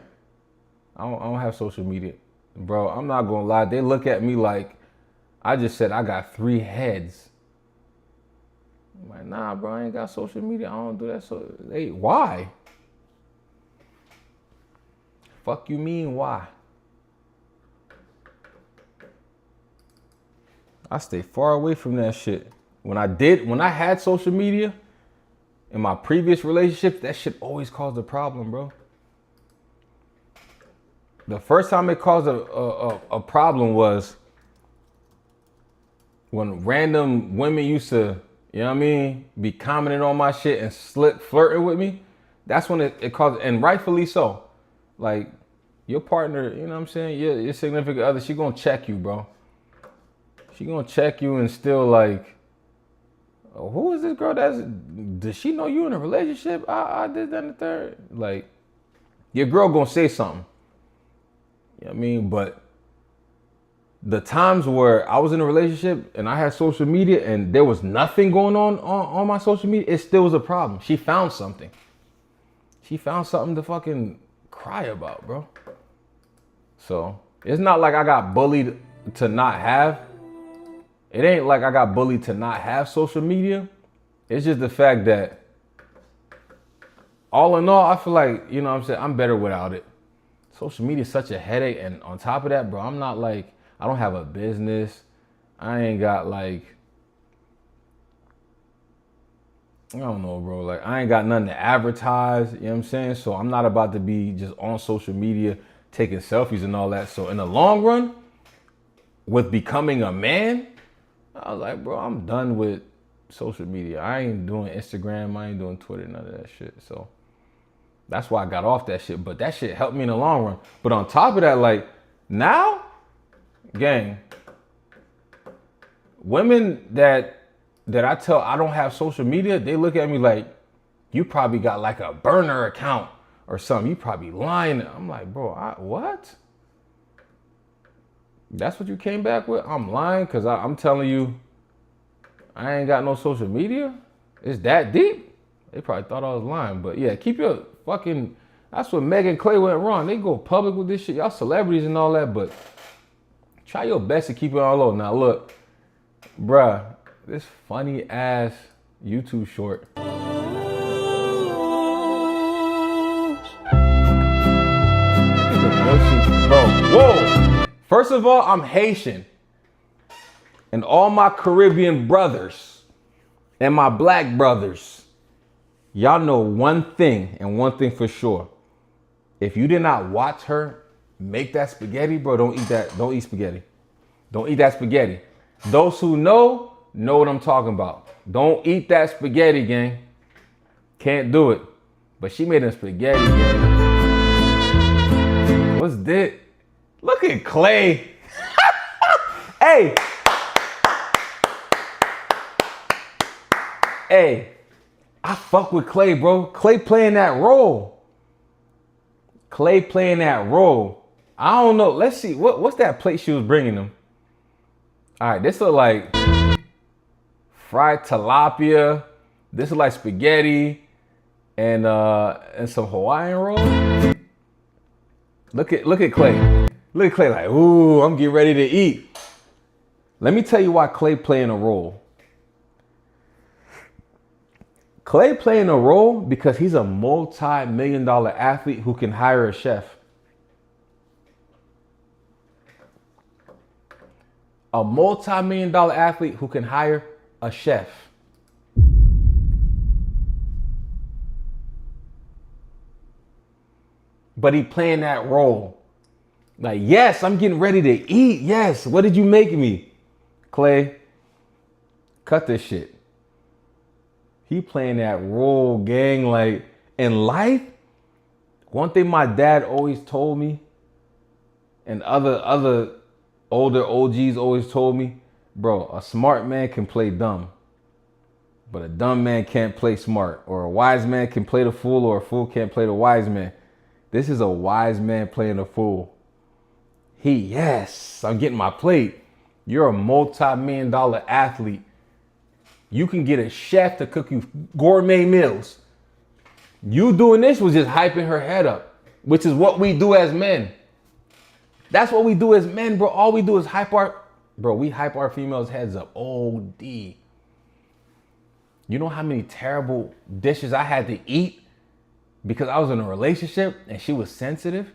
I don't have social media. Bro, I'm not gonna lie. They look at me like I just said I got 3 heads. I'm like, nah, bro, I ain't got social media. I don't do that. So, hey, why? Fuck you mean, why? I stay far away from that shit. When I had social media in my previous relationships, that shit always caused a problem, bro. The first time it caused a problem was when random women used to, you know what I mean, be commenting on my shit and flirting with me. That's when it caused, and rightfully so. Like, your partner, you know what I'm saying? Your significant other, she gonna check you, bro. She gonna check you and still like, oh, who is this girl? Does she know you in a relationship? I did that and the third. Like, your girl gonna say something. You know what I mean? But the times where I was in a relationship and I had social media and there was nothing going on my social media, it still was a problem. She found something. She found something to fucking cry about, bro. So it's not like I got bullied to not have. It ain't like I got bullied to not have social media. It's just the fact that all in all, I feel like, you know what I'm saying, I'm better without it. Social media is such a headache. And on top of that, bro, I'm not like, I don't have a business. I ain't got like, I don't know, bro. Like, I ain't got nothing to advertise. You know what I'm saying? So I'm not about to be just on social media taking selfies and all that. So in the long run, with becoming a man, I was like, bro, I'm done with social media. I ain't doing Instagram. I ain't doing Twitter, none of that shit. So that's why I got off that shit. But that shit helped me in the long run. But on top of that, like, now, gang, women that I tell I don't have social media, they look at me like, you probably got like a burner account or something. You probably lying. I'm like, bro, what? That's what you came back with? I'm lying because I'm telling you I ain't got no social media? It's that deep? They probably thought I was lying. But yeah, keep your fucking... That's what Meg and Clay went wrong. They go public with this shit. Y'all celebrities and all that, but try your best to keep it all low. Now look, bruh, this funny ass YouTube short. Bro, whoa! First of all, I'm Haitian. And all my Caribbean brothers and my black brothers, y'all know one thing and one thing for sure. If you did not watch her make that spaghetti, bro, don't eat that. Don't eat spaghetti. Don't eat that spaghetti. Those who know what I'm talking about. Don't eat that spaghetti, gang. Can't do it. But she made a spaghetti, gang. What's this? Look at Clay. Hey. Hey, I fuck with Clay, bro. Clay playing that role. Clay playing that role. I don't know. Let's see. What's that plate she was bringing him? All right, this look like fried tilapia. This look like spaghetti and some Hawaiian roll. Look at Clay. Look at Clay like, ooh, I'm getting ready to eat. Let me tell you why Clay playing a role. Clay playing a role because he's a multi-million-dollar athlete who can hire a chef. A multi-million-dollar athlete who can hire a chef. But he playing that role. Like, yes, I'm getting ready to eat. Yes, what did you make me? Clay, cut this shit. He playing that role, gang. Like, in life, one thing my dad always told me, and other older OGs always told me, bro, a smart man can play dumb, but a dumb man can't play smart. Or a wise man can play the fool, or a fool can't play the wise man. This is a wise man playing a fool. Yes, I'm getting my plate. You're a multi-million-dollar athlete. You can get a chef to cook you gourmet meals. You doing this was just hyping her head up, which is what we do as men. That's what we do as men, bro. All we do is we hype our females' heads up. OD. You know how many terrible dishes I had to eat because I was in a relationship and she was sensitive?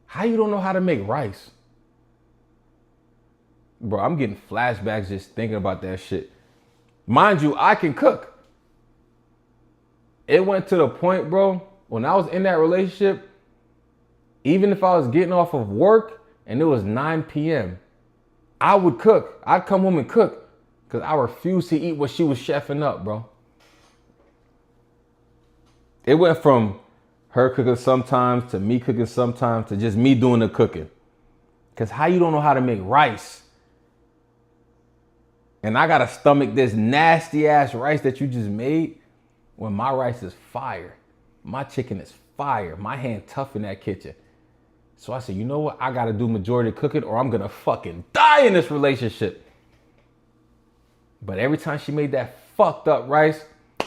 How you don't know how to make rice? Bro, I'm getting flashbacks just thinking about that shit. Mind you, I can cook. It went to the point, bro, when I was in that relationship, even if I was getting off of work and it was 9 p.m., I would cook. I'd come home and cook because I refused to eat what she was chefing up, bro. It went from her cooking sometimes to me cooking sometimes to just me doing the cooking. Because how you don't know how to make rice? And I got to stomach this nasty ass rice that you just made when my rice is fire. My chicken is fire. My hand tough in that kitchen. So I said, you know what? I got to do majority cooking or I'm going to fucking die in this relationship. But every time she made that fucked up rice,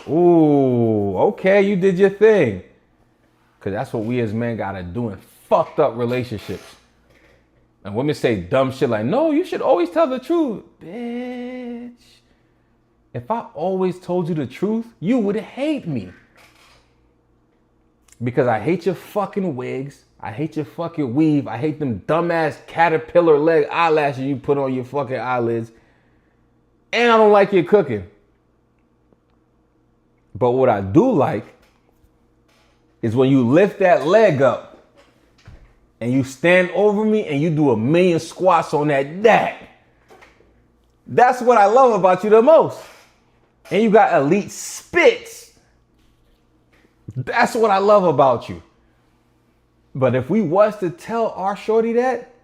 ooh, okay, you did your thing. Because that's what we as men got to do in fucked up relationships. And women say dumb shit like, no, you should always tell the truth. Bitch. If I always told you the truth, you would hate me. Because I hate your fucking wigs. I hate your fucking weave. I hate them dumbass caterpillar leg eyelashes you put on your fucking eyelids. And I don't like your cooking. But what I do like is when you lift that leg up and you stand over me and you do 1,000,000 squats on that. That's what I love about you the most. And you got elite spits. That's what I love about you. But if we was to tell our shorty that,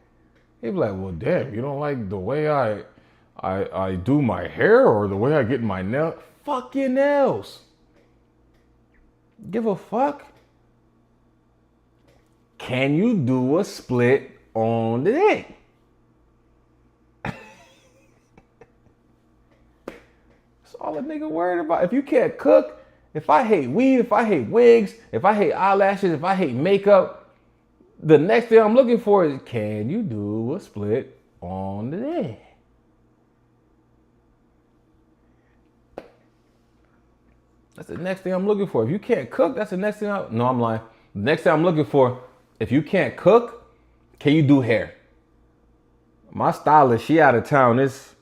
he'd be like, well, damn, you don't like the way I do my hair or the way I get my nails? Fuck your nails. Give a fuck. Can you do a split on the dick? That's all a nigga worried about. If you can't cook, if I hate weave, if I hate wigs, if I hate eyelashes, if I hate makeup, the next thing I'm looking for is, can you do a split on the dick? That's the next thing I'm looking for. If you can't cook, that's the next thing no, I'm lying. The next thing I'm looking for, if you can't cook, can you do hair? My stylist, she out of town this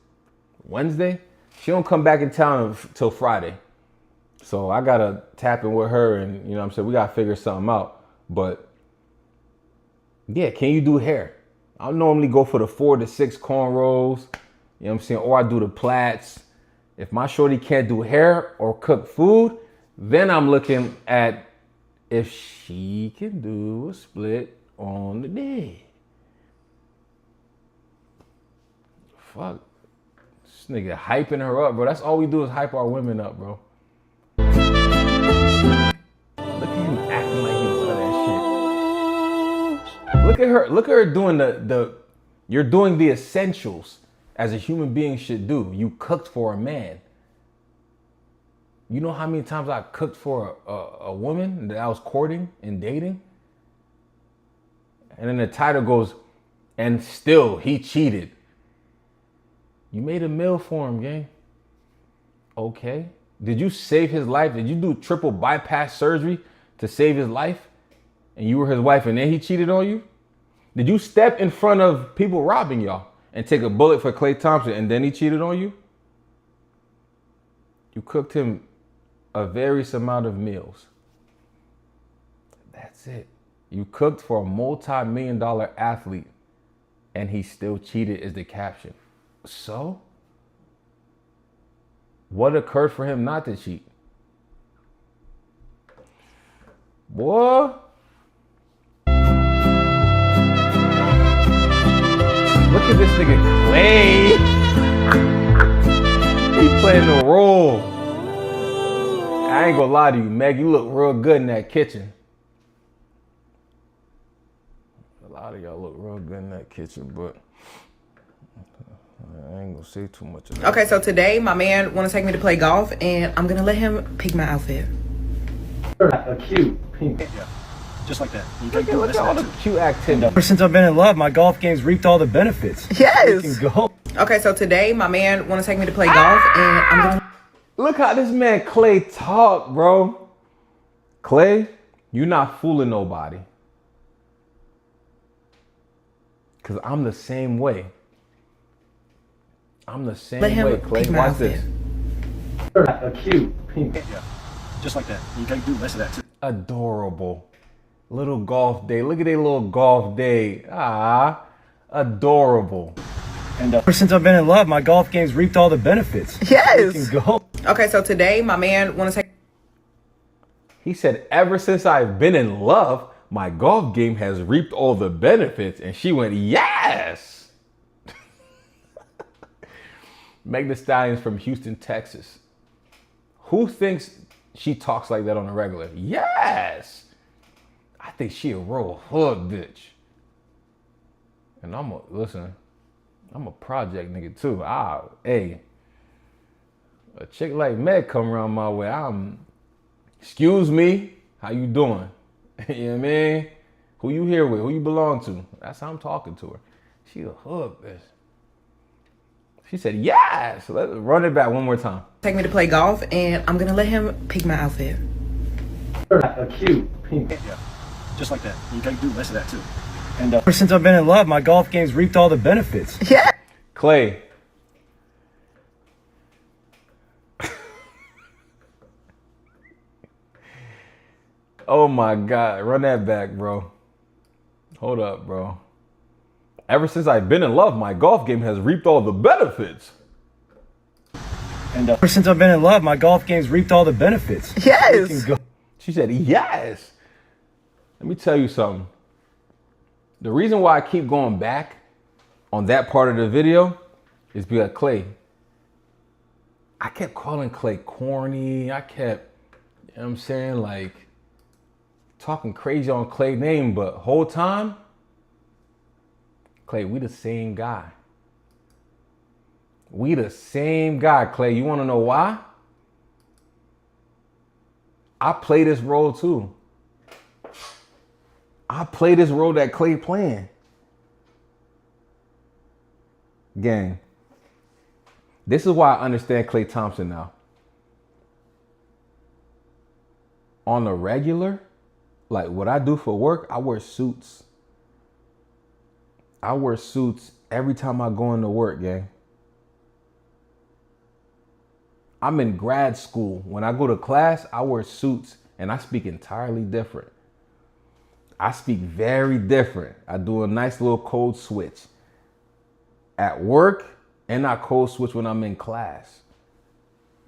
Wednesday. She don't come back in town till Friday. So I gotta tap in with her and, you know what I'm saying, we gotta figure something out. But yeah, can you do hair? I normally go for the 4 to 6 cornrows, you know what I'm saying? Or I do the plaits. If my shorty can't do hair or cook food, then I'm looking at if she can do a split on the day. Fuck. This nigga hyping her up, bro. That's all we do is hype our women up, bro. Look at him acting like he love that shit. Look at her doing you're doing the essentials as a human being should do. You cooked for a man. You know how many times I cooked for a woman that I was courting and dating? And then the title goes, and still he cheated. You made a meal for him, gang. Okay. Did you save his life? Did you do triple bypass surgery to save his life? And you were his wife and then he cheated on you? Did you step in front of people robbing y'all and take a bullet for Klay Thompson and then he cheated on you? You cooked him a various amount of meals. That's it. You cooked for a multi-million-dollar athlete and he still cheated is the caption. So, what occurred for him not to cheat? Boy. Look at this nigga Klay. He playing the role. I ain't gonna lie to you, Meg. You look real good in that kitchen. lot of y'all look real good in that kitchen, but I ain't gonna say too much of that. Okay, so today my man want to take me to play golf, and I'm gonna let him pick my outfit. A cute pink. Yeah, just like that. You can do Look at all the cute activity. Ever since I've been in love, my golf game's reaped all the benefits. Yes. We can go. Okay, so today my man want to take me to play golf, and I'm gonna. Look how this man Clay talk, bro. Clay, you not fooling nobody. Cause I'm the same way. I'm the same Let him way, Clay. pick my Watch outfit. this. A cute pink. Yeah, just like that. You can do less of that too. Adorable. Little golf day. Look at their little golf day. Ah, adorable. And ever since I've been in love, my golf game's reaped all the benefits. Yes. We can go. Okay, so today my man want to take. He said, ever since I've been in love, my golf game has reaped all the benefits. And she went, yes. Meg The Stallion's from Houston, Texas. Who thinks she talks like that on a regular? Yes. I think she a real hood bitch. And I'm a project nigga too. Hey, a chick like Meg come around my way, excuse me, how you doing? You know what I mean? Who you here with? Who you belong to? That's how I'm talking to her. She a hood bitch. She said, yes. Let's run it back one more time. Take me to play golf, and I'm gonna let him pick my outfit. A cute pink. Yeah, just like that. You can do less of that too. And ever since I've been in love, my golf game's reaped all the benefits. Yeah. Clay. Oh my God. Run that back, bro. Hold up, bro. Ever since I've been in love, my golf game has reaped all the benefits. And ever since I've been in love, my golf game's reaped all the benefits. Yes. We can go. She said, yes. Let me tell you something. The reason why I keep going back on that part of the video is because Clay, I kept calling Clay corny. I kept, you know what I'm saying, like talking crazy on Clay's name, but whole time, Clay, we the same guy. We the same guy, Clay. You want to know why? I play this role too. I play this role that Clay playing. Gang. This is why I understand Klay Thompson now. On the regular, like what I do for work, I wear suits. I wear suits every time I go into work, gang. I'm in grad school. When I go to class, I wear suits and I speak entirely different. I speak very different. I do a nice little code switch at work and I code switch when I'm in class.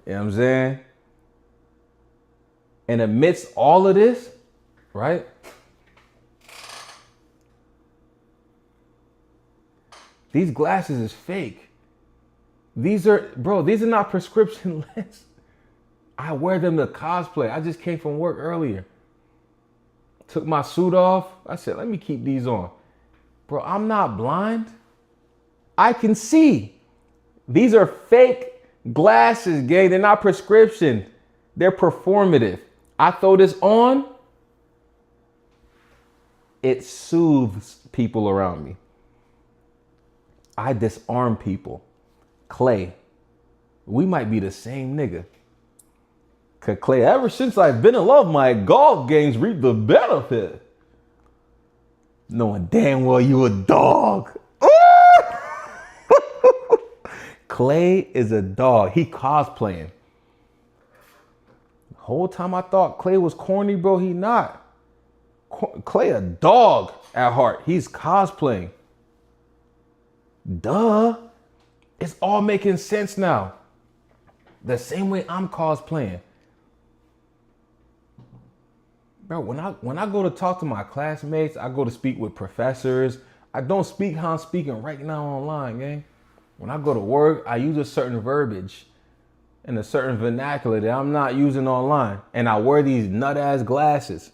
You know what I'm saying? And amidst all of this, right? These glasses is fake. These are not prescription lenses. I wear them to cosplay. I just came from work earlier. Took my suit off. I said, let me keep these on. Bro, I'm not blind. I can see. These are fake glasses, gang. They're not prescription. They're performative. I throw this on. It soothes people around me. I disarm people. Clay, we might be the same nigga. Cause Clay, ever since I've been in love, my golf games reap the benefit. Knowing damn well you a dog. Clay is a dog. He cosplaying. The whole time I thought Clay was corny, bro. He not. Clay a dog at heart. He's cosplaying. Duh. It's all making sense now. The same way I'm cosplaying. Bro, when I go to talk to my classmates, I go to speak with professors. I don't speak how I'm speaking right now online, gang. When I go to work, I use a certain verbiage and a certain vernacular that I'm not using online. And I wear these nut-ass glasses.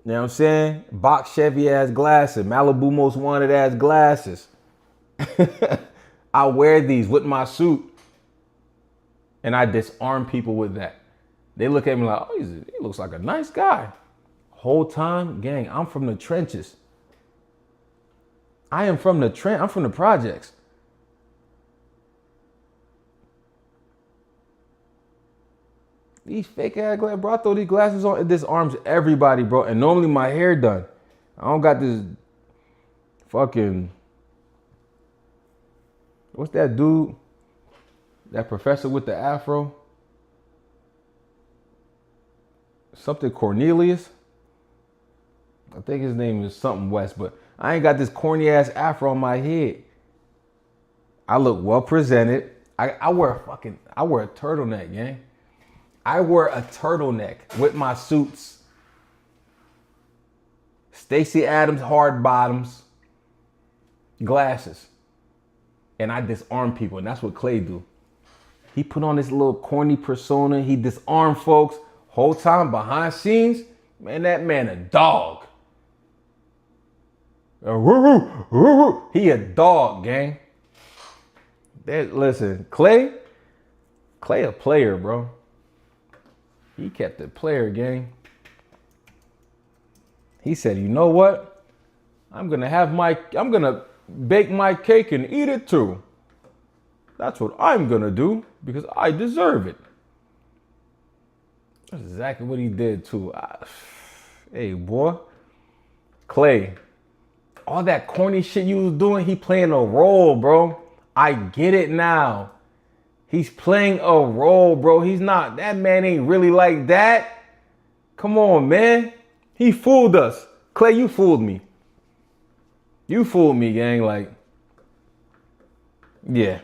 You know what I'm saying? Box Chevy ass glasses. Malibu Most Wanted ass glasses. I wear these with my suit. And I disarm people with that. They look at me like, oh, he looks like a nice guy. Whole time, gang, I'm from the trenches. I am from the I'm from the projects. These fake ass glasses, bro. I throw these glasses on, it disarms everybody, bro. And normally my hair done. I don't got this fucking, what's that dude? That professor with the afro? Something Cornelius? I think his name is something West, but I ain't got this corny ass afro on my head. I look well presented. I wear a turtleneck, gang. I wear a turtleneck with my suits. Stacey Adams hard bottoms, glasses. And I disarm people, and that's what Clay do. He put on this little corny persona. He disarm folks. Whole time behind scenes, man, that man a dog. He a dog, gang. Listen, Clay a player, bro. He kept it player, gang. He said, you know what? I'm gonna bake my cake and eat it too. That's what I'm gonna do because I deserve it. That's exactly what he did too. Hey, boy. Clay, all that corny shit you was doing, he playing a role, bro. I get it now. He's playing a role, bro. He's not, that man ain't really like that. Come on, man. He fooled us. Clay, you fooled me. You fooled me, gang. Like, yeah.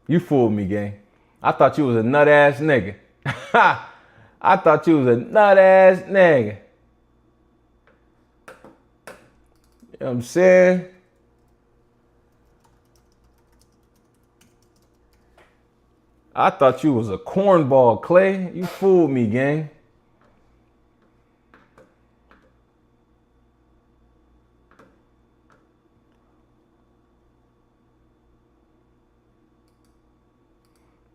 You fooled me, gang. I thought you was a nut ass nigga. I thought you was a nut ass nigga. You know what I'm saying? I thought you was a cornball, Clay. You fooled me, gang.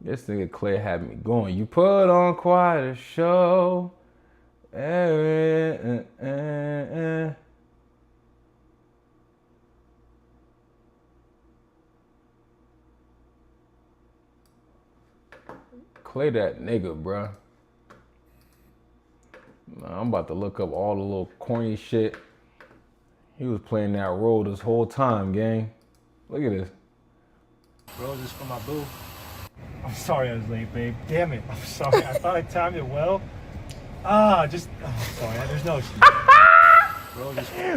This nigga Clay had me going. You put on quite a show. Clay that nigga, bruh. I'm about to look up all the little corny shit. He was playing that role this whole time, gang. Look at this. Roses for my boo. I'm sorry I was late, babe. Damn it. I'm sorry. I thought I timed it well. Sorry. There's no excuse.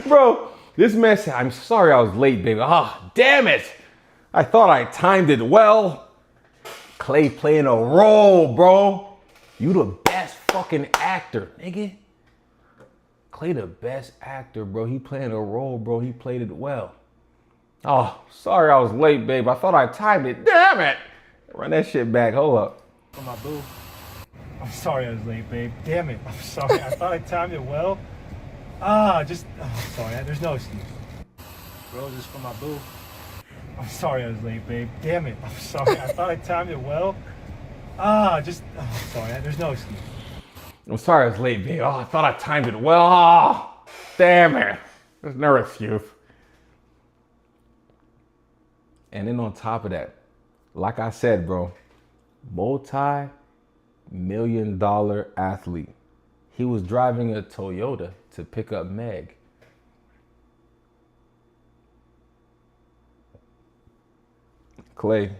Bro, this man said, I'm sorry I was late, baby. Damn it. I thought I timed it well. Clay playing a role, bro. You the best fucking actor, nigga. Clay the best actor, bro. He playing a role, bro. He played it well. Oh, sorry I was late, babe. I thought I timed it. Damn it. Run that shit back. Hold up. For my boo. I'm sorry I was late, babe. Damn it. I'm sorry. I thought I timed it well. Sorry. There's no excuse. Roses for my boo. I'm sorry I was late, babe. Damn it. I'm sorry. I thought I timed it well. Sorry. There's no excuse. I'm sorry I was late, babe. I thought I timed it well. Damn it. There's no excuse. And then on top of that, like I said, bro, multi-million-dollar athlete. He was driving a Toyota to pick up Meg. Clay,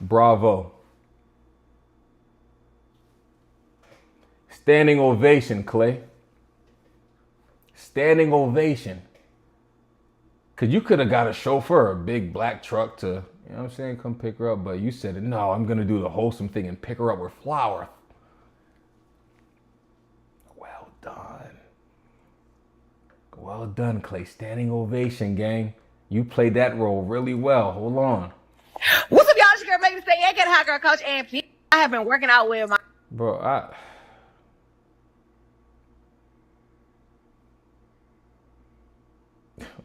bravo. Standing ovation, Clay. Standing ovation. Because you could have got a chauffeur, a big black truck to, you know what I'm saying, come pick her up. But you said, no, I'm going to do the wholesome thing and pick her up with flour. Well done. Well done, Clay. Standing ovation, gang. You played that role really well. Hold on. What's up, y'all? It's your girl, Meg The Stallion, aka Hot Girl Coach, and I have been working out with my... Bro,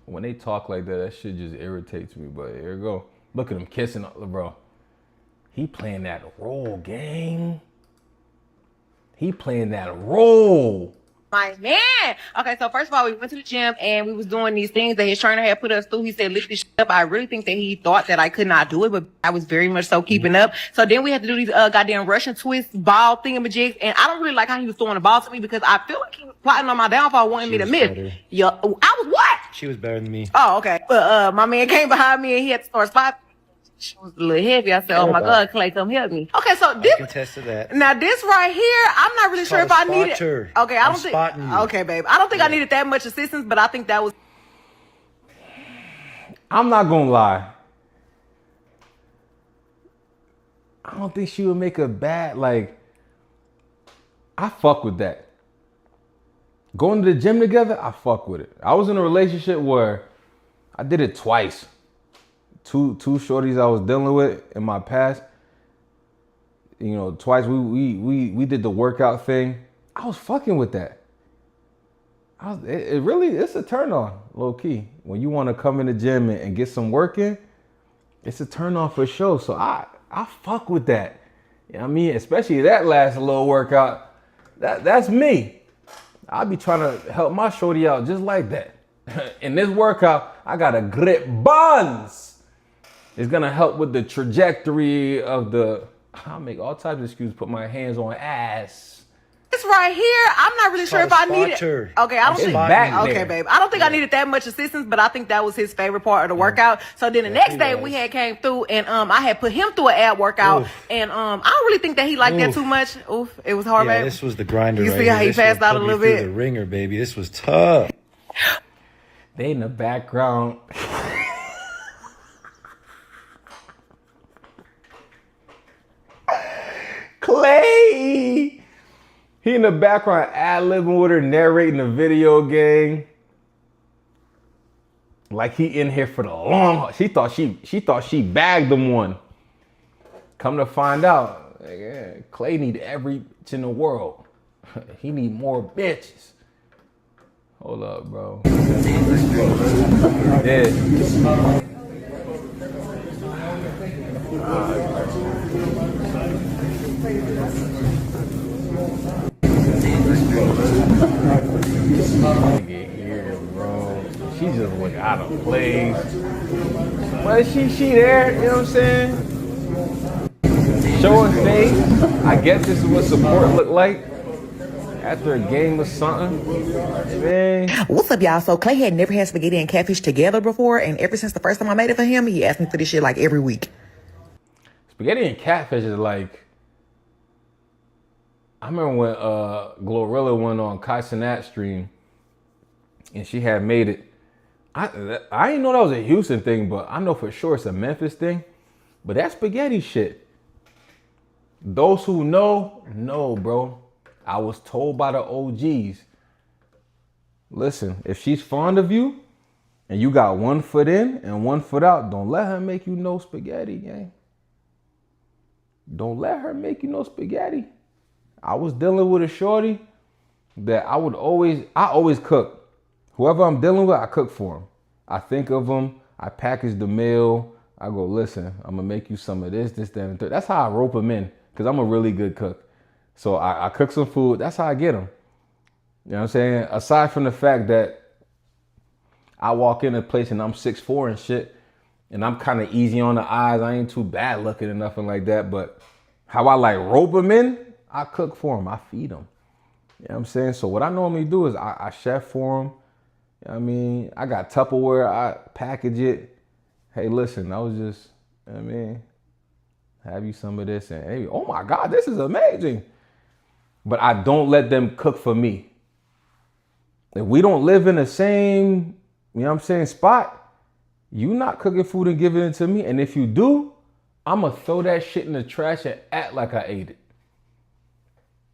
When they talk like that, that shit just irritates me. But here we go. Look at him kissing, bro. He playing that role, gang. He playing that role. My man. Okay, so first of all, we went to the gym and we was doing these things that his trainer had put us through. He said, lift this shit up. I really think that he thought that I could not do it, but I was very much so keeping up. So then we had to do these goddamn Russian twist ball thingamajigs. And I don't really like how he was throwing the ball to me because I feel like he was plotting on my downfall, wanting me to miss. Yo, I was what? She was better than me. Oh, okay. But my man came behind me and he had to start spotting. She was a little heavy. I said, oh my God, Clay, come help me. Okay, so this. I can attest to that. Now this right here, I'm not really sure if I needed. Okay, I don't think. Okay, babe. I don't think I needed that much assistance, but I think that was. I'm not gonna lie. I don't think she would make a bad, like, I fuck with that. Going to the gym together, I fuck with it. I was in a relationship where I did it twice. Two shorties I was dealing with in my past. You know, twice we did the workout thing. I was fucking with that. It's a turn on, low key. When you want to come in the gym and get some work in, it's a turn on for sure. So I fuck with that. You know what I mean? Especially that last little workout. That's me. I be trying to help my shorty out just like that. In this workout, I got a grip buns. It's gonna help with the trajectory of the. I'll make all types of excuses. Put my hands on ass. This right here, I'm not really sure if I needed. Okay, I don't think. Okay, babe. I don't think I needed that much assistance, but I think that was his favorite part of the workout. So then the next day we had came through and I had put him through an ab workout and I don't really think that he liked that too much. Oof, it was hard, babe. This was the grinder. You see how he passed out a little bit? The ringer, baby. This was tough. They in the background. Clay! He in the background ad-libbing with her, narrating the video game. Like he in here for the long haul. She thought she bagged them one. Come to find out, Clay need every bitch in the world. He need more bitches. Hold up, bro. Yeah. Nigga here, bro. She just look out of place. But she there, you know what I'm saying? Showing face. I guess this is what support look like after a game or something. Man. What's up, y'all? So Clay had never had spaghetti and catfish together before, and ever since the first time I made it for him, he asked me for this shit like every week. Spaghetti and catfish is like, I remember when Glorilla went on Kai Cenat stream and she had made it. I didn't know that was a Houston thing, but I know for sure it's a Memphis thing. But that spaghetti shit, those who know, bro. I was told by the OGs, listen, if she's fond of you and you got 1 foot in and 1 foot out, don't let her make you no spaghetti, gang. Don't let her make you no spaghetti. I was dealing with a shorty that I always cook. Whoever I'm dealing with, I cook for them. I think of them. I package the meal. I go, listen, I'm going to make you some of this, that, and third. That's how I rope them in because I'm a really good cook. So I cook some food. That's how I get them. You know what I'm saying? Aside from the fact that I walk in a place and I'm 6'4" and shit, and I'm kind of easy on the eyes. I ain't too bad looking or nothing like that. But how I like rope them in, I cook for them. I feed them. You know what I'm saying? So what I normally do is I chef for them. You know what I mean? I got Tupperware. I package it. Hey, listen, I was just, you know what I mean? Have you some of this? And hey, oh my God, this is amazing. But I don't let them cook for me. If we don't live in the same, you know what I'm saying, spot, you not cooking food and giving it to me. And if you do, I'm going to throw that shit in the trash and act like I ate it.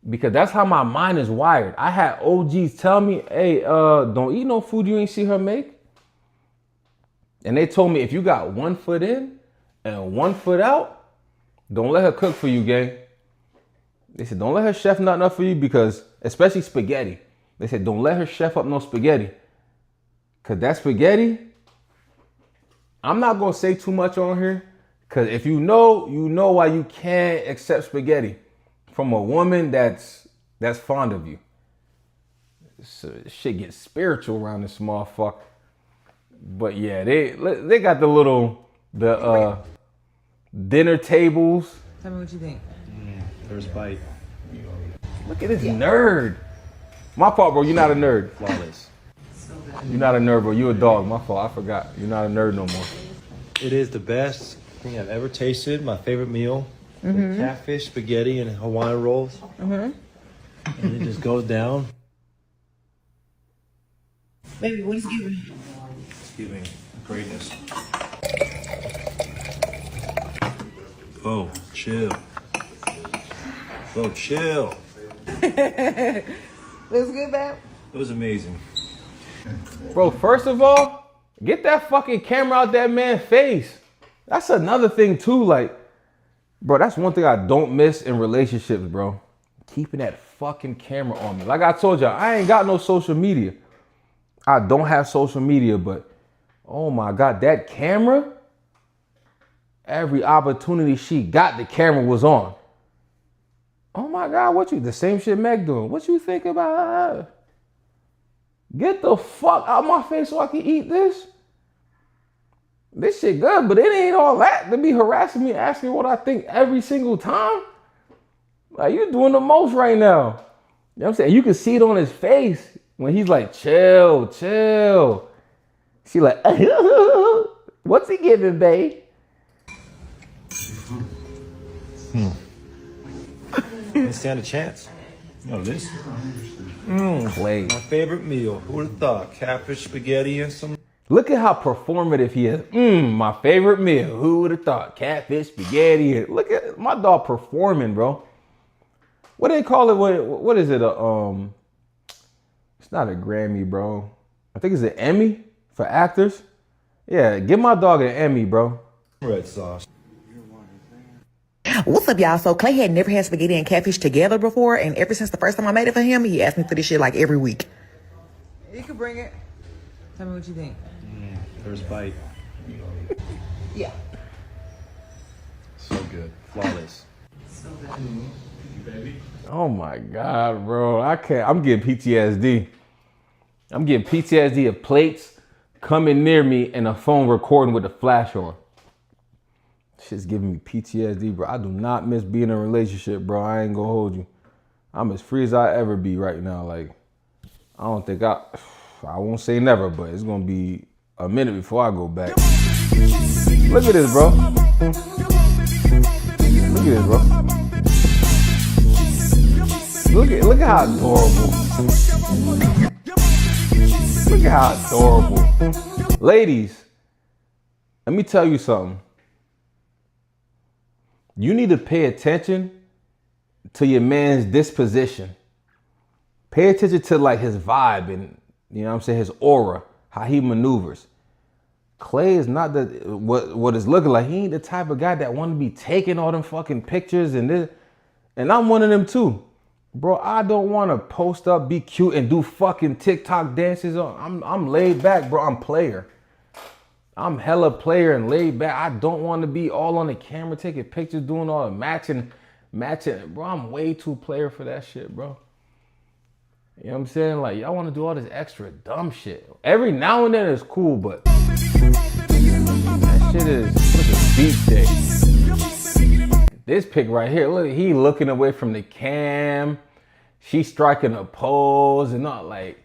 Because that's how my mind is wired. I had OGs tell me, hey, don't eat no food you ain't see her make. And they told me, if you got 1 foot in and 1 foot out, don't let her cook for you, gang. They said, don't let her chef nothing up for you because, especially spaghetti. They said, don't let her chef up no spaghetti. Cause that spaghetti, I'm not gonna say too much on here. Cause if you know why you can't accept spaghetti from a woman that's fond of you. So shit gets spiritual around this motherfucker. But yeah, they got the dinner tables. Tell me what you think. First bite. Look at this nerd. My fault, bro. You're not a nerd. Flawless. You're not a nerd, bro. You a dog. My fault. I forgot. You're not a nerd no more. It is the best thing I've ever tasted. My favorite meal. The catfish, spaghetti, and Hawaiian rolls. And it just goes down. Baby, what is it giving? It's giving greatness. Oh, chill. Oh, chill. Looks good, babe? It was amazing. Bro, first of all, get that fucking camera out that man's face. That's another thing too. Like, bro, that's one thing I don't miss in relationships, bro. Keeping that fucking camera on me. Like I told y'all, I ain't got no social media. I don't have social media, but oh my God, that camera, every opportunity she got, the camera was on. Oh my God, the same shit Meg doing. What you think about her? Get the fuck out my face so I can eat this. This shit good, but it ain't all that to be harassing me, asking what I think every single time. Like, you doing the most right now. You know what I'm saying? You can see it on his face when he's like, chill, chill. She like, what's he giving, babe? Didn't stand a chance. No, this. Clay. My favorite meal. Who would have thought? Catfish, spaghetti, and some. Look at how performative he is. My favorite meal. Who would have thought? Catfish, spaghetti. Look at my dog performing, bro. What do they call it? What is it? It's not a Grammy, bro. I think it's an Emmy for actors. Yeah, give my dog an Emmy, bro. Red sauce. What's up, y'all? So Clay had never had spaghetti and catfish together before, and ever since the first time I made it for him, he asked me for this shit like every week. You can bring it. Tell me what you think. First bite. Yeah. So good. Flawless. So good. Oh my God, bro. I can't. I'm getting PTSD. I'm getting PTSD of plates coming near me and a phone recording with the flash on. Shit's giving me PTSD, bro. I do not miss being in a relationship, bro. I ain't gonna hold you. I'm as free as I ever be right now. Like, I don't think I won't say never, but it's gonna be a minute before I go back. Look at this, bro. Look at this, bro. Look at how adorable. Look at how adorable. Ladies, let me tell you something. You need to pay attention to your man's disposition. Pay attention to like his vibe and, you know what I'm saying, his aura, how he maneuvers. Clay is not what it's looking like. He ain't the type of guy that want to be taking all them fucking pictures and this. And I'm one of them too. Bro, I don't want to post up, be cute, and do fucking TikTok dances. I'm laid back, bro. I'm player. I'm hella player and laid back. I don't want to be all on the camera taking pictures, doing all the matching. Bro, I'm way too player for that shit, bro. You know what I'm saying? Like, y'all want to do all this extra dumb shit. Every now and then it's cool, but that shit is beach day. This pic right here, look, he looking away from the cam. She striking a pose and not like.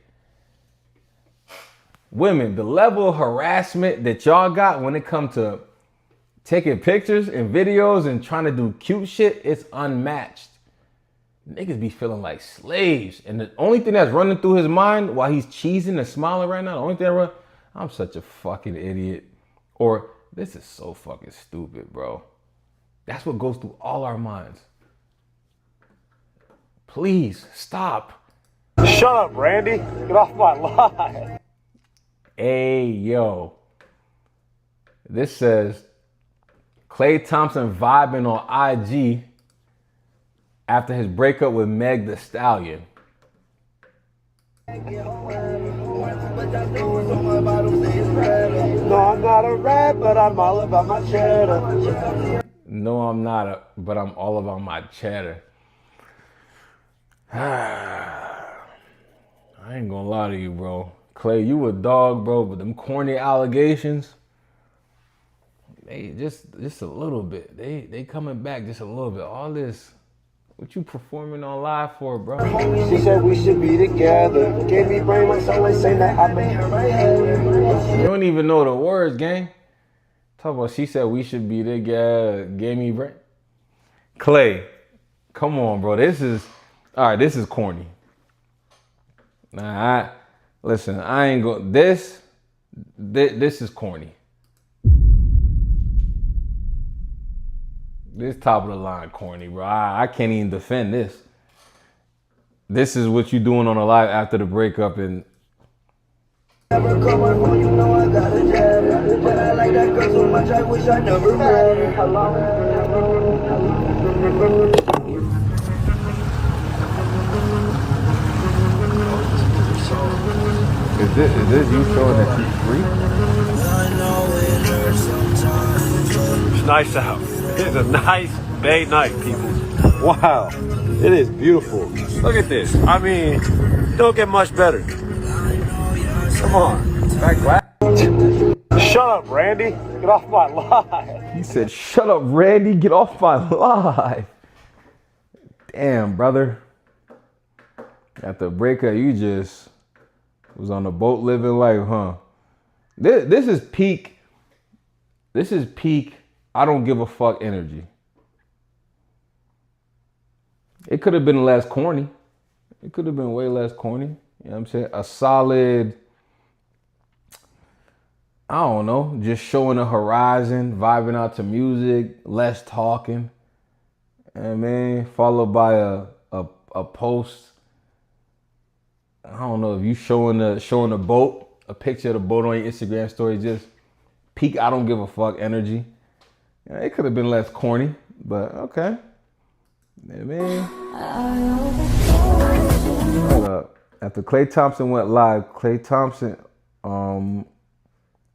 Women, the level of harassment that y'all got when it comes to taking pictures and videos and trying to do cute shit, it's unmatched. Niggas be feeling like slaves. And the only thing that's running through his mind while he's cheesing and smiling right now, the only thing I'm such a fucking idiot. Or, this is so fucking stupid, bro. That's what goes through all our minds. Please, stop. Shut up, Randy. Get off my line. Hey, yo. This says, Klay Thompson vibing on IG after his breakup with Meg The Stallion. No, I'm not a rat, but I'm all about my cheddar. No, I'm not, but I'm all about my cheddar. I ain't gonna lie to you, bro. Clay, you a dog, bro, but them corny allegations, they just a little bit. They coming back just a little bit. All this, what you performing on live for, bro? She said we should be together. Gave me brain like someone saying that I made her right head. You don't even know the words, gang. Talk about she said we should be together. Gave me brain. Clay, come on, bro. This is corny. Nah, listen, I ain't go. This is corny. This top of the line corny, bro. I can't even defend this. This is what you doing on a live after the breakup and. Never come on phone, you know I got a jet. But I like that girl so much, I wish I never met her. Is this you showing that you free? It's nice out. It's a nice May night, people. Wow. It is beautiful. Look at this. I mean, don't get much better. Come on. Back black. Shut up, Randy. Get off my live. He said, "Shut up, Randy. Get off my live." Damn, brother. After the breakup, you just was on the boat living life, huh? This is peak. This is peak. I don't give a fuck energy. It could have been less corny. It could have been way less corny. You know what I'm saying? A solid, I don't know, just showing the horizon, vibing out to music, less talking. And man, followed by a post. I don't know if you showing the boat, a picture of the boat on your Instagram story, just peak I don't give a fuck energy. Yeah, it could have been less corny, but okay. Yeah, man. Hold up. After Klay Thompson went live, Klay Thompson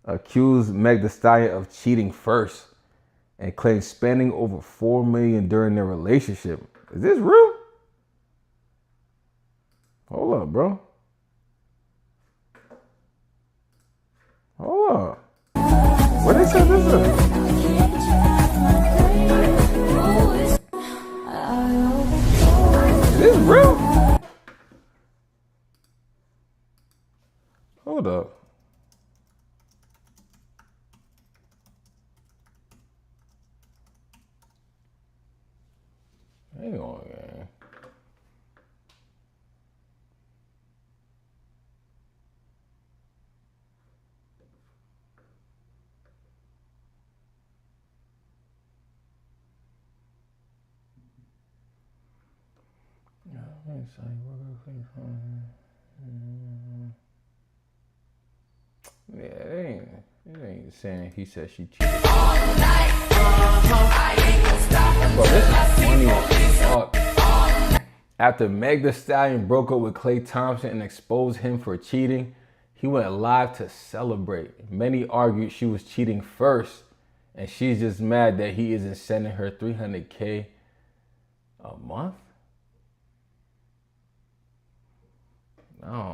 accused Meg The Stallion of cheating first and claimed spending over $4 million during their relationship. Is this real? Hold up, bro. Hold up. What they say this is? Is this real? Hold up. Hang on, man. Yeah, it ain't saying he said she cheated. Bro, this is funny as fuck. After Meg The Stallion broke up with Klay Thompson and exposed him for cheating, he went live to celebrate. Many argued she was cheating first, and she's just mad that he isn't sending her $300K a month.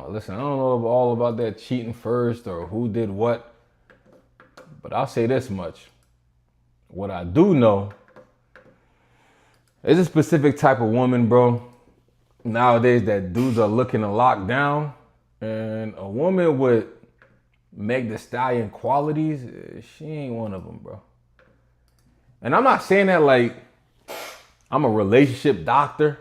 Listen, I don't know all about that cheating first or who did what, but I'll say this much. What I do know is a specific type of woman, bro, nowadays that dudes are looking to lock down, and a woman with Meg The Stallion qualities, she ain't one of them, bro. And I'm not saying that like I'm a relationship doctor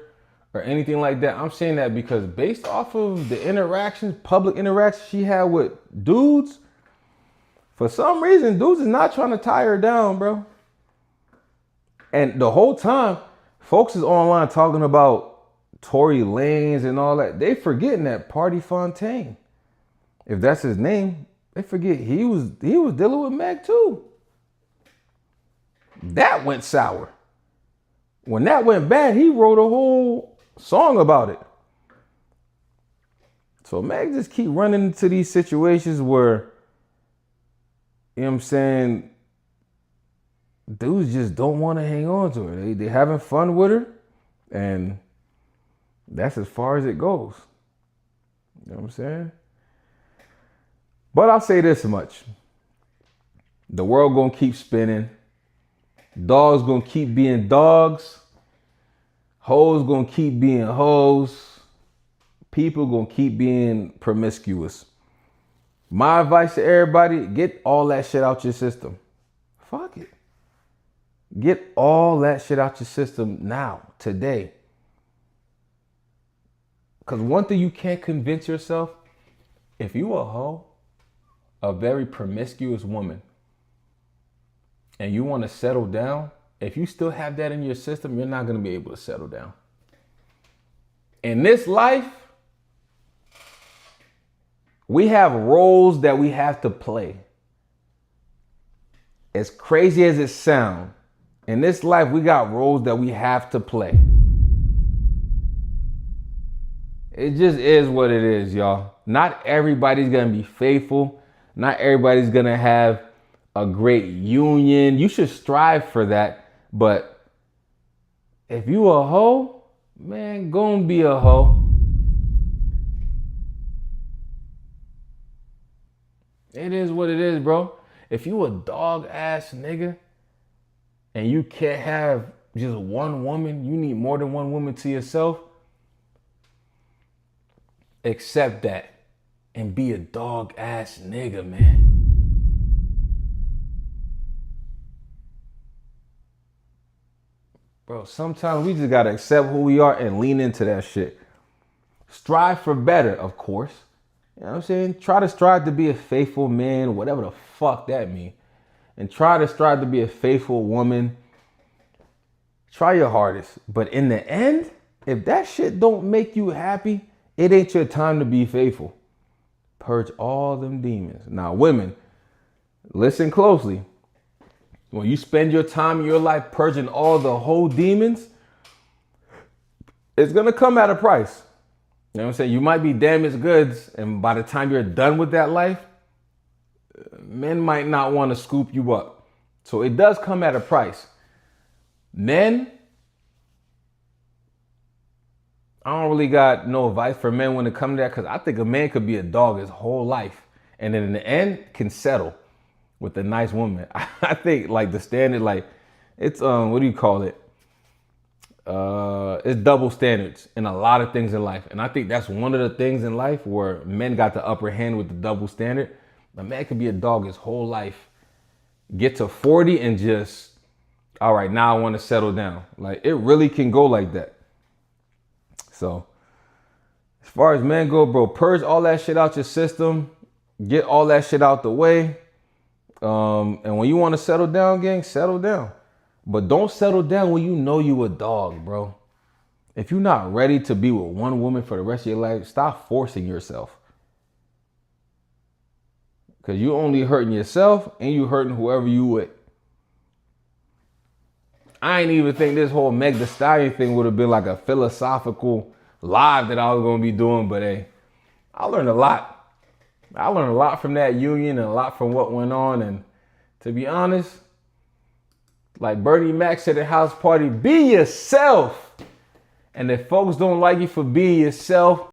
or anything like that. I'm saying that because based off of the interactions, public interactions she had with dudes, for some reason, dudes is not trying to tie her down, bro. And the whole time, folks is online talking about Tory Lanez and all that. They forgetting that Party Fontaine, if that's his name, they forget he was dealing with Meg too. That went sour. When that went bad, he wrote a whole song about it. So Meg just keep running into these situations where, you know what I'm saying, dudes just don't want to hang on to her. They having fun with her, and that's as far as it goes. You know what I'm saying? But I'll say this much. The world gonna keep spinning. Dogs gonna keep being dogs. Hoes gonna keep being hoes. People gonna keep being promiscuous. My advice to everybody, get all that shit out your system. Fuck it. Get all that shit out your system now, today. Because one thing you can't convince yourself, if you a hoe, a very promiscuous woman, and you want to settle down, if you still have that in your system, you're not going to be able to settle down. In this life, we have roles that we have to play. As crazy as it sounds, in this life, we got roles that we have to play. It just is what it is, y'all. Not everybody's going to be faithful. Not everybody's going to have a great union. You should strive for that. But if you a hoe, man, go and be a hoe. It is what it is, bro. If you a dog ass nigga and you can't have just one woman, you need more than one woman to yourself, accept that and be a dog ass nigga, man. Bro, sometimes we just gotta accept who we are and lean into that shit. Strive for better, of course. You know what I'm saying? Try to strive to be a faithful man, whatever the fuck that means. And try to strive to be a faithful woman. Try your hardest. But in the end, if that shit don't make you happy, it ain't your time to be faithful. Purge all them demons. Now, women, listen closely. When you spend your time in your life purging all the whole demons, it's going to come at a price. You know what I'm saying? You might be damaged goods, and by the time you're done with that life, men might not want to scoop you up. So it does come at a price. Men, I don't really got no advice for men when it comes to that, because I think a man could be a dog his whole life and then in the end can settle with a nice woman. I think like the standard, like it's what do you call it? It's double standards in a lot of things in life. And I think that's one of the things in life where men got the upper hand with the double standard. A man could be a dog his whole life, get to 40 and just, all right, now I want to settle down. Like it really can go like that. So as far as men go, bro, purge all that shit out your system. Get all that shit out the way. And when you want to settle down, gang, settle down. But don't settle down when you know you a dog, bro. If you're not ready to be with one woman for the rest of your life, stop forcing yourself. Because you only hurting yourself and you hurting whoever you with. I ain't even think this whole Meg The Stallion thing would have been like a philosophical live that I was going to be doing. But hey, I learned a lot. I learned a lot from that union and a lot from what went on. And to be honest, like Bernie Mac said at House Party, be yourself. And if folks don't like you for being yourself,